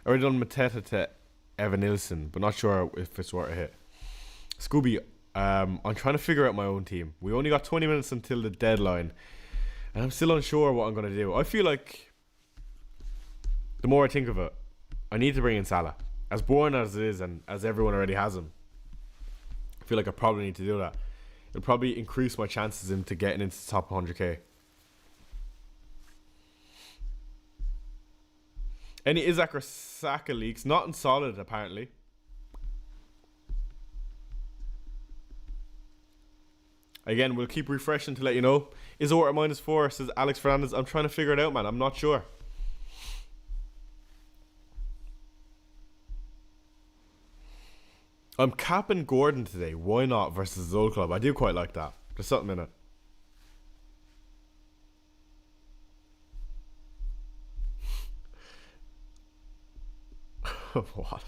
I already done Mateta to Evan Nilsson, but not sure if it's worth a hit. Scooby, I'm trying to figure out my own team. We only got 20 minutes until the deadline, and I'm still unsure what I'm going to do. I feel like the more I think of it, I need to bring in Salah. As boring as it is, and as everyone already has him, I feel like I probably need to do that. It'll probably increase my chances into getting into the top 100k. Any Isaac or Saka leaks? Not in solid, apparently. Again, we'll keep refreshing to let you know. Is Orta -4, says Alex Fernandez. I'm trying to figure it out, man. I'm not sure. I'm capping Gordon today. Why not versus the old club? I do quite like that. There's something in it. What?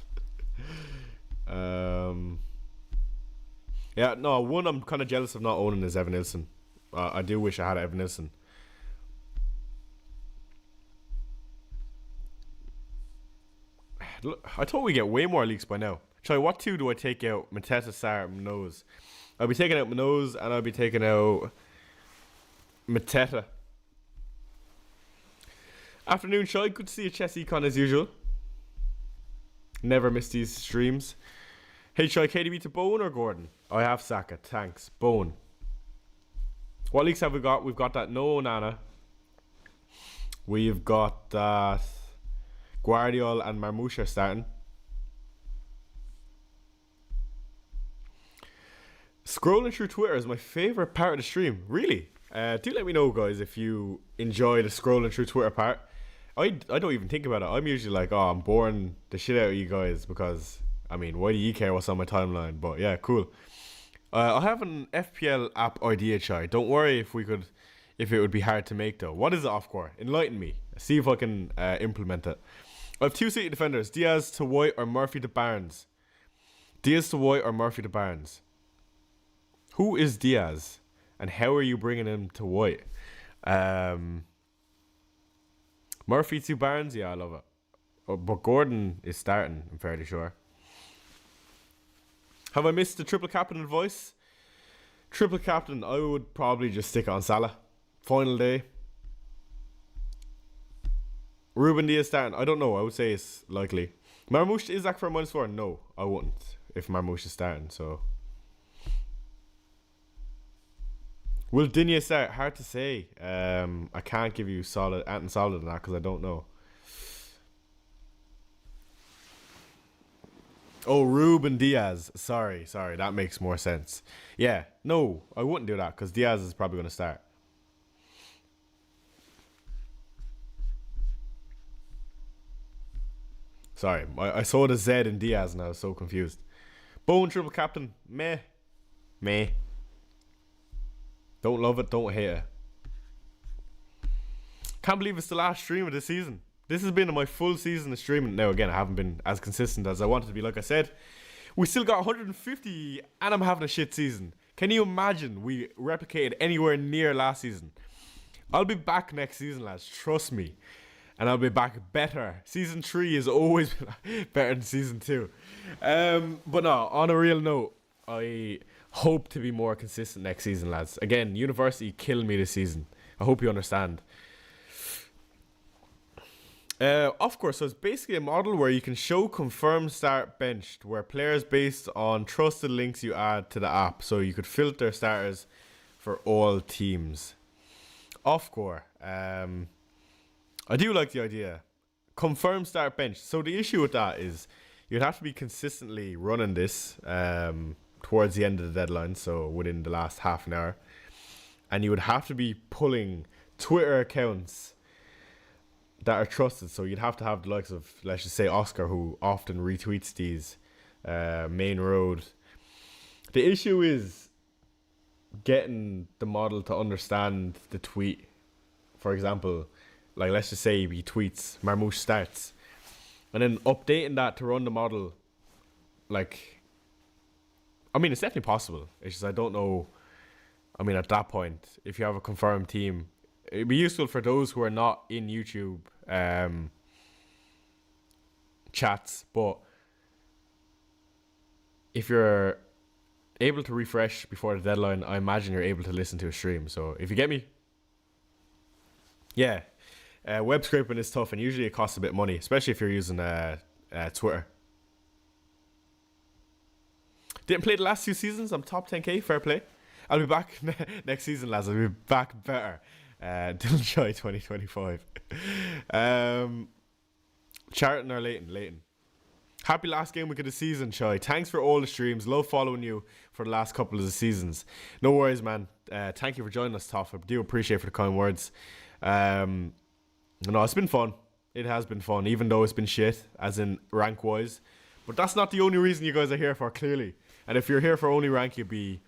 Yeah, no, one I'm kind of jealous of not owning is Evan Nilsson. I do wish I had Evan Nilsson. Look, I thought we get way more leaks by now. Sorry, what two do I take out? Mateta, Sarr, Minoz. I'll be taking out Minoz and I'll be taking out Mateta. Afternoon, Shy. Good to see you, Chess Econ as usual. Never miss these streams. Hey, Shy, KDB to Bone or Gordon? I have Saka. Thanks. Bone. What leaks have we got? We've got that no Nana. We've got that Guardiola and Marmouche are starting. Scrolling through Twitter is my favourite part of the stream. Really? Do let me know, guys, if you enjoy the scrolling through Twitter part. I don't even think about it. I'm usually like, oh, I'm boring the shit out of you guys because, I mean, why do you care what's on my timeline? But yeah, cool. I have an FPL app idea, Chai. Don't worry if it would be hard to make though. What is it, Offcore? Enlighten me. See if I can implement it. I have two City defenders: Diaz to White or Murphy to Barnes. Diaz to White or Murphy to Barnes. Who is Diaz, and how are you bringing him to White? Murphy to Barnes, yeah, I love it. But Gordon is starting, I'm fairly sure. Have I missed the triple captain advice? Triple captain, I would probably just stick on Salah. Final day. Ruben Diaz starting, I don't know, I would say it's likely. Marmouche, is that for a -4? No, I wouldn't if Marmouche is starting, so. Will Digne start? Hard to say. I can't give you anything solid on that because I don't know. Oh, Ruben Diaz. Sorry. That makes more sense. Yeah, no, I wouldn't do that because Diaz is probably going to start. Sorry, I saw the Z in Diaz and I was so confused. Bone triple captain. Meh. Don't love it, don't hate it. Can't believe it's the last stream of the season. This has been my full season of streaming. Now, again, I haven't been as consistent as I wanted to be, like I said. We still got 150 and I'm having a shit season. Can you imagine we replicated anywhere near last season? I'll be back next season, lads. Trust me. And I'll be back better. Season 3 is always better than season 2. But no, on a real note, I hope to be more consistent next season, lads. Again, university killed me this season. I hope you understand. Of course, so it's basically a model where you can show confirm start benched, where players based on trusted links you add to the app. So you could filter starters for all teams. Of course, I do like the idea. Confirm start bench. So the issue with that is you'd have to be consistently running this towards the end of the deadline, so within the last half an hour. And you would have to be pulling Twitter accounts that are trusted. So you'd have to have the likes of, let's just say, Oscar, who often retweets these, Main Road. The issue is getting the model to understand the tweet. For example, like let's just say he tweets Marmouche starts, and then updating that to run the model. Like, I mean, it's definitely possible. It's just I don't know. I mean, at that point, if you have a confirmed team, it'd be useful for those who are not in YouTube chats. But if you're able to refresh before the deadline, I imagine you're able to listen to a stream. So if you get me, yeah, web scraping is tough, and usually it costs a bit of money, especially if you're using Twitter. Didn't play the last 2 seasons. I'm top 10k. Fair play. I'll be back next season, lads. I'll be back better. Dylan Choi 2025. Charlton or Leighton? Leighton. Happy last game week of the season, Choi. Thanks for all the streams. Love following you for the last couple of the seasons. No worries, man. Thank you for joining us, Toff. I do appreciate for the kind words. No, it's been fun. It has been fun, even though it's been shit, as in rank-wise. But that's not the only reason you guys are here for, clearly. And if you're here for only rank, you'd be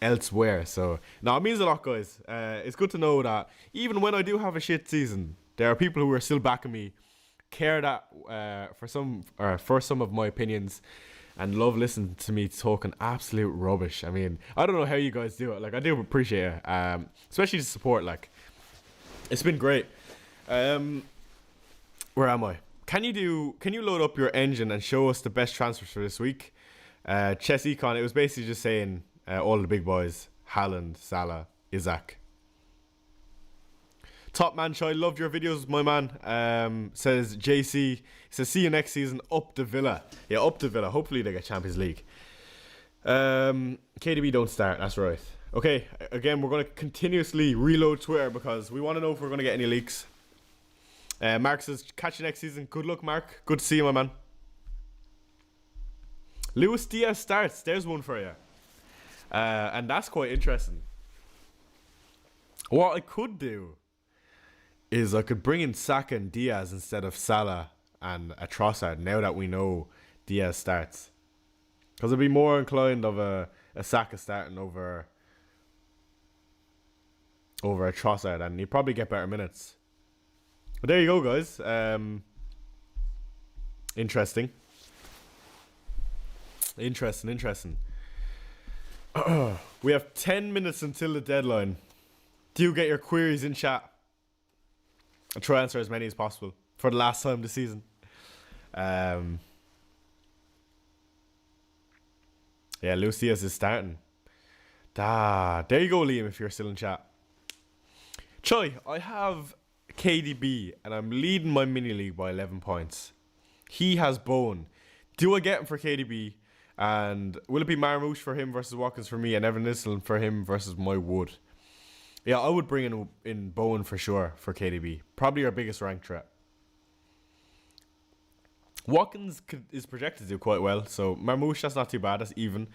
elsewhere. So, no, it means a lot, guys. It's good to know that even when I do have a shit season, there are people who are still backing me, care that for some of my opinions, and love listening to me talking absolute rubbish. I mean, I don't know how you guys do it. Like, I do appreciate it, especially the support. Like, it's been great. Where am I? Can you load up your engine and show us the best transfers for this week? Chess Econ, it was basically just saying all the big boys: Haaland, Salah, Isaac. Top man, Chai, loved your videos, my man. Says JC, says see you next season. Up the Villa. Yeah, up the Villa. Hopefully they get Champions League. KDB don't start, that's right. Okay, again, we're going to continuously reload Twitter because we want to know if we're going to get any leaks. Mark says, catch you next season. Good luck, Mark. Good to see you, my man. Luis Diaz starts. There's one for you. And that's quite interesting. What I could do is I could bring in Saka and Diaz instead of Salah and a Trossard now that we know Diaz starts. Because I'd be more inclined of a Saka starting over a Trossard, and he'd probably get better minutes. But there you go, guys. Interesting. We have 10 minutes until the deadline. Do you get your queries in chat? I'll try to answer as many as possible for the last time this season. Yeah, Lucius is starting. There you go, Liam, if you're still in chat. Choi, I have KDB and I'm leading my mini league by 11 points. He has Bowen. Do I get him for KDB? And will it be Marmouche for him versus Watkins for me, and Evan Nissen for him versus my Wood? Yeah, I would bring in Bowen for sure for KDB. Probably our biggest rank threat. Watkins is projected to do quite well, so Marmouche, that's not too bad. That's even.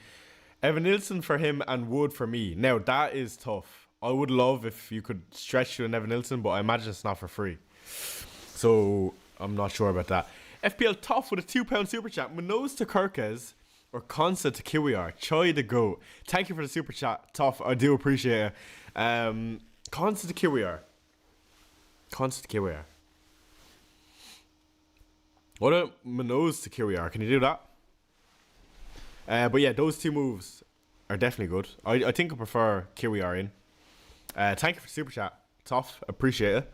Evan Nilsson for him and Wood for me. Now, that is tough. I would love if you could stretch to an Evan Nilsson, but I imagine it's not for free. So, I'm not sure about that. FPL Tough with a £2 super chat. Manoz to Kirkes or Consa to Kiwiar. Choi the goat. Thank you for the super chat, Tough. I do appreciate it. Consa to Kiwiar. What about Manoz to Kiwiar? Can you do that? But yeah, those two moves are definitely good. I think I prefer Kiwiar in. Thank you for the super chat, Tough. Appreciate it.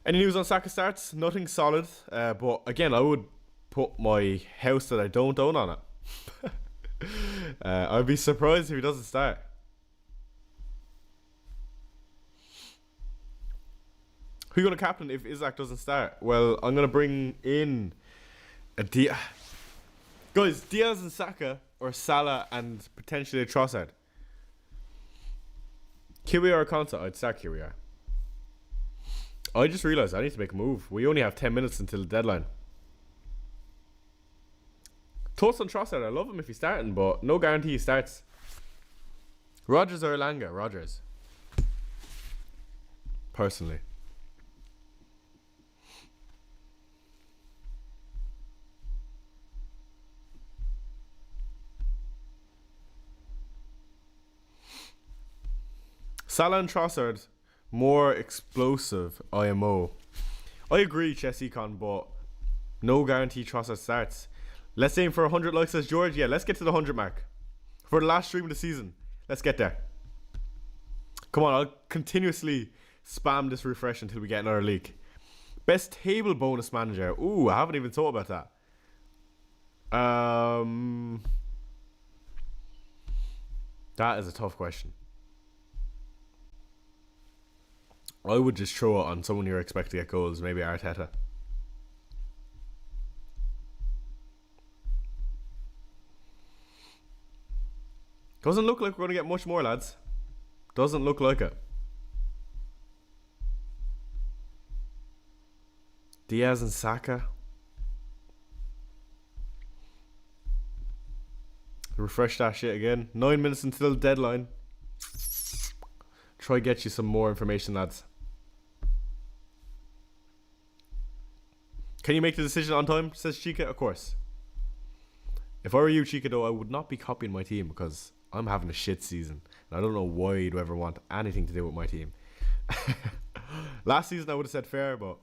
Any news on Saka starts? Nothing solid. But again, I would put my house that I don't own on it. I'd be surprised if he doesn't start. Who you going to captain if Isaac doesn't start? Well, I'm going to bring in a Diaz. Guys, Diaz and Saka, or Salah and potentially a Trossard. Kiwiar or Konsa? I'd start Kiwiar. I just realised I need to make a move. We only have 10 minutes until the deadline. Thoughts on Trossard? I love him if he's starting, but no guarantee he starts. Rodgers or Elanga? Rodgers. Personally. Salah and Trossard, more explosive IMO. I agree, Chess Econ, but no guarantee Trossard starts. Let's aim for 100 likes, says George. Yeah, let's get to the 100 mark. For the last stream of the season. Let's get there. Come on, I'll continuously spam this refresh until we get another leak. Best table bonus manager. Ooh, I haven't even thought about that. That is a tough question. I would just throw it on someone you're expecting to get goals, maybe Arteta. Doesn't look like we're going to get much more, lads. Doesn't look like it. Diaz and Saka. Refresh that shit again. 9 minutes until the deadline. Try get you some more information, lads. Can you make the decision on time? Says Chica. Of course. If I were you, Chica, though, I would not be copying my team because I'm having a shit season. And I don't know why you'd ever want anything to do with my team. Last season, I would have said fair, but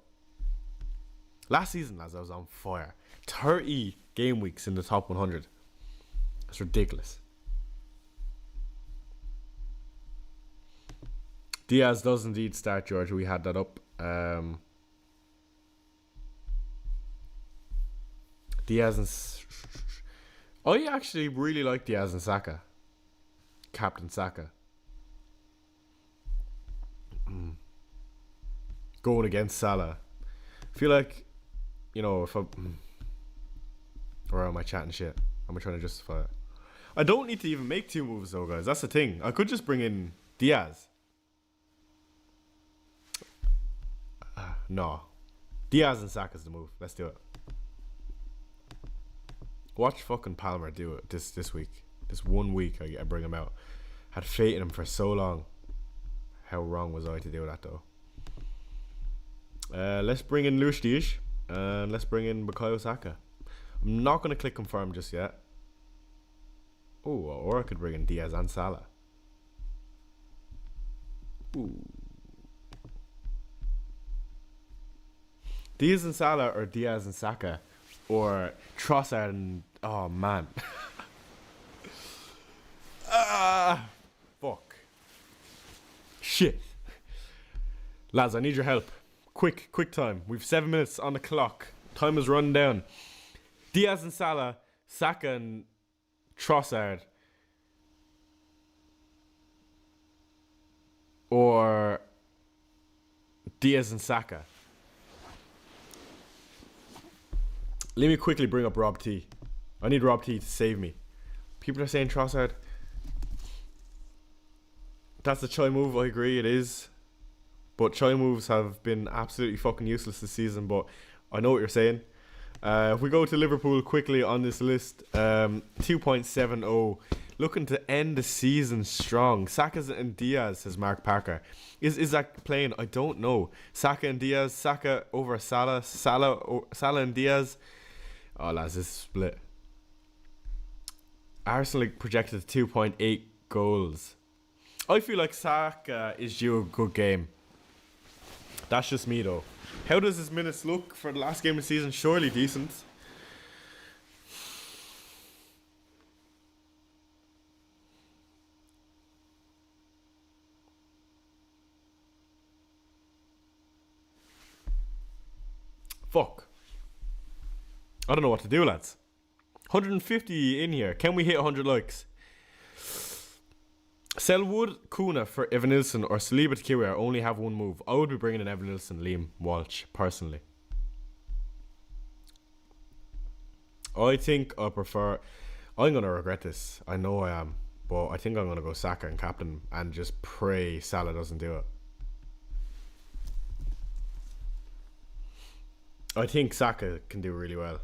last season, lads, I was on fire. 30 game weeks in the top 100. That's ridiculous. Diaz does indeed start, George. We had that up. Diaz and... I actually really like Diaz and Saka. Captain Saka. Going against Salah. I feel like, you know, if I... Or am I chatting shit? Am I trying to justify it? I don't need to even make 2 moves though, guys. That's the thing. I could just bring in Diaz. No. Diaz and Saka's the move. Let's do it. Watch fucking Palmer do it this week. This 1 week I bring him out. Had faith in him for so long. How wrong was I to do that though? Let's bring in Luis Diaz. And let's bring in Bukayo Saka. I'm not going to click confirm just yet. Oh, or I could bring in Diaz and Salah. Ooh. Diaz and Salah or Diaz and Saka or Trossard and... Oh, man. Fuck. Shit. Lads, I need your help. Quick time. We've 7 minutes on the clock. Time is running down. Diaz and Salah, Saka and Trossard, or Diaz and Saka. Let me quickly bring up Rob T. I need Rob T to save me. People are saying Trossard. That's a choi move, I agree, it is. But choi moves have been absolutely fucking useless this season, but I know what you're saying. If we go to Liverpool quickly on this list, 2.70, looking to end the season strong. Saka and Diaz, says Mark Parker. Is that playing? I don't know. Saka and Diaz, Saka over Salah, Salah and Diaz. Oh, lads, this is split. Arsenal projected 2.8 goals. I feel like Saka is due a good game. That's just me, though. How does his minutes look for the last game of the season? Surely decent. Fuck. I don't know what to do, lads. 150 in here. Can we hit 100 likes? Selwood, Kuna for Evanilson or Saliba to Kiwi only have 1 move. I would be bringing in Evanilson, Liam Walsh, personally. I think I prefer... I'm going to regret this. I know I am. But I think I'm going to go Saka and captain and just pray Salah doesn't do it. I think Saka can do really well.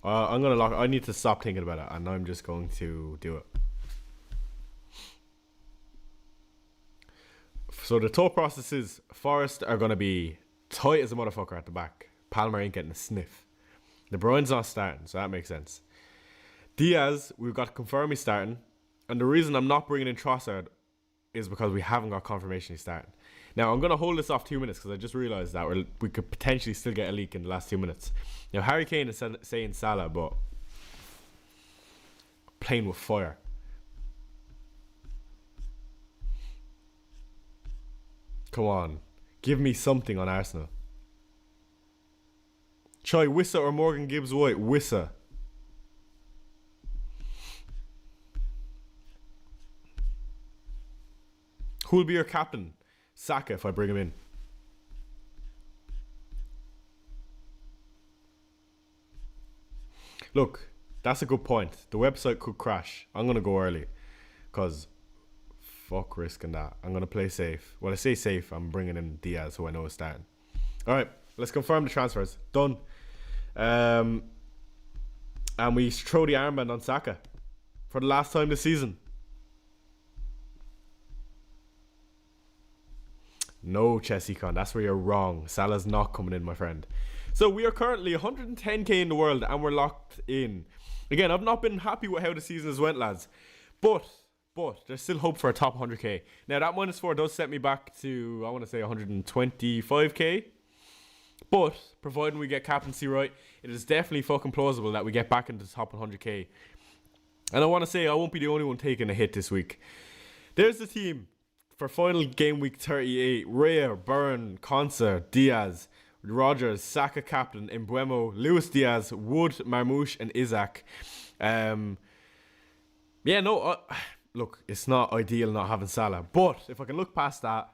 I'm going to lock... I need to stop thinking about it and I'm just going to do it. So the thought process is Forest are going to be tight as a motherfucker at the back. Palmer ain't getting a sniff. De Bruyne's not starting, so that makes sense. Diaz, we've got to confirm he's starting. And the reason I'm not bringing in Trossard is because we haven't got confirmation he's starting. Now, I'm going to hold this off 2 minutes because I just realised that we could potentially still get a leak in the last 2 minutes. Now, Harry Kane is saying Salah, but playing with fire. Come on. Give me something on Arsenal. Choi Wissa or Morgan Gibbs White? Wissa. Who'll be your captain? Saka if I bring him in. Look, that's a good point. The website could crash. I'm going to go early. Because... fuck risking that. I'm going to play safe. Well, I say safe. I'm bringing in Diaz, who I know is starting. Alright, let's confirm the transfers. Done. And we throw the armband on Saka. for the last time this season. No, Chessicon, that's where you're wrong. Salah's not coming in, my friend. So we are currently 110k in the world and we're locked in. Again, I've not been happy with how the season has went, lads. But there's still hope for a top 100k. Now that -4 does set me back to, I want to say 125k. But providing we get captaincy right, it is definitely fucking plausible that we get back into the top 100k. And I want to say I won't be the only one taking a hit this week. There's the team for final game week 38. Raya, Byrne, Konsa, Diaz, Rogers, Saka captain, Embuemo, Luis Diaz, Wood, Marmoush, and Isaac. Look, it's not ideal not having Salah, but if I can look past that,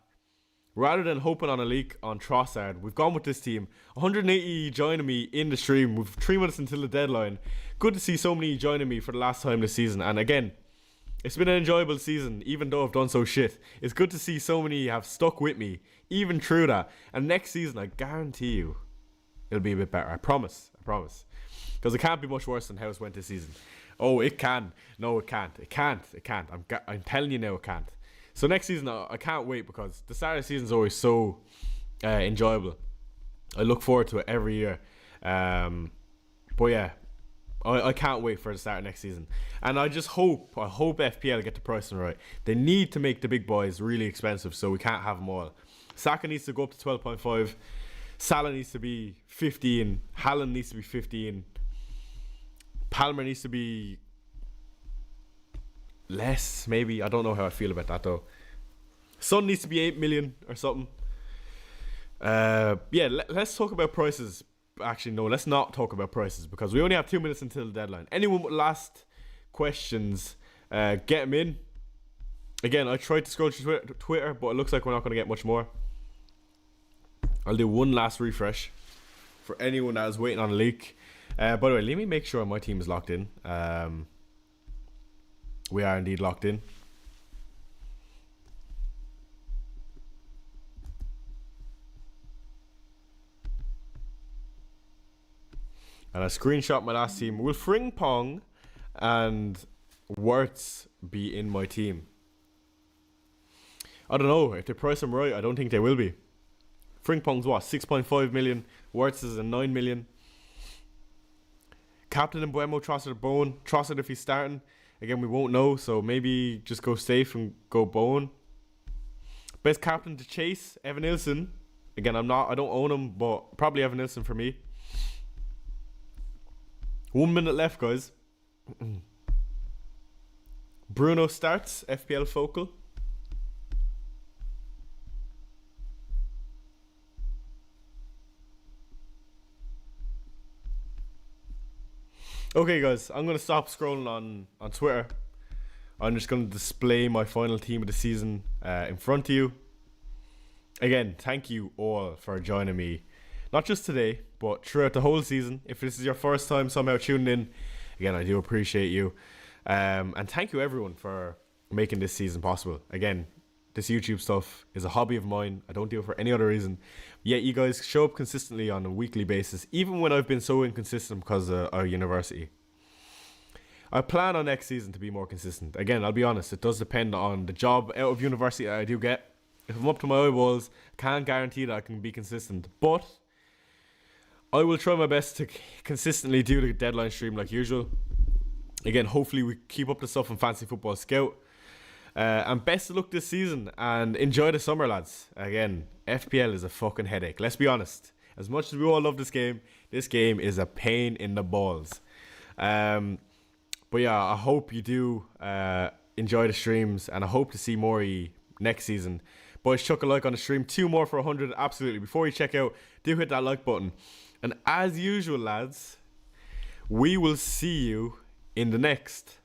rather than hoping on a leak on Trossard, we've gone with this team. 180 joining me in the stream. We've 3 minutes until the deadline. Good to see so many joining me for the last time this season. And again, it's been an enjoyable season, even though I've done so shit. It's good to see so many have stuck with me, even through that. And next season, I guarantee you, it'll be a bit better. I promise. Because it can't be much worse than how it went this season. Oh, it can. No, it can't. It can't. I'm telling you now, it can't. So next season, I can't wait because the start of the season is always so enjoyable. I look forward to it every year. But yeah, I can't wait for the start of next season. And I hope FPL get the pricing right. They need to make the big boys really expensive so we can't have them all. Saka needs to go up to 12.5. Salah needs to be 15. Haaland needs to be 15. Palmer needs to be less, maybe. I don't know how I feel about that though. Son needs to be 8 million or something. Let's talk about prices. Actually, no, let's not talk about prices because we only have 2 minutes until the deadline. Anyone with last questions, get them in. Again, I tried to scroll through Twitter, but it looks like we're not going to get much more. I'll do one last refresh for anyone that is waiting on a leak. By the way, let me make sure my team is locked in. We are indeed locked in. And I screenshot my last team. Will Frimpong and Wirtz be in my team? I don't know. If they price them right, I don't think they will be. Frimpong's what? 6.5 million. Wirtz is a 9 million. Captain and Embuemo, Trossard, Bowen. Trossard if he's starting. Again, we won't know, so maybe just go safe and go Bowen. Best captain to chase, Evan Nilsson. Again, I don't own him, but probably Evan Nilsson for me. 1 minute left, guys. Bruno starts, FPL Focal. Okay, guys, I'm going to stop scrolling on Twitter. I'm just going to display my final team of the season in front of you. Again, thank you all for joining me. Not just today, but throughout the whole season. If this is your first time somehow tuning in, again, I do appreciate you. And thank you, everyone, for making this season possible. Again, this YouTube stuff is a hobby of mine. I don't do it for any other reason. Yet you guys show up consistently on a weekly basis, even when I've been so inconsistent because of our university. I plan on next season to be more consistent. Again, I'll be honest, it does depend on the job out of university that I do get. If I'm up to my eyeballs, I can't guarantee that I can be consistent. But I will try my best to consistently do the deadline stream like usual. Again, hopefully we keep up the stuff on Fantasy Football Scout. And best of luck this season and enjoy the summer, lads. Again, FPL is a fucking headache. Let's be honest. As much as we all love this game is a pain in the balls. But yeah, I hope you do enjoy the streams and I hope to see more next season. Boys, chuck a like on the stream. 2 more for 100, absolutely. Before you check out, do hit that like button. And as usual, lads, we will see you in the next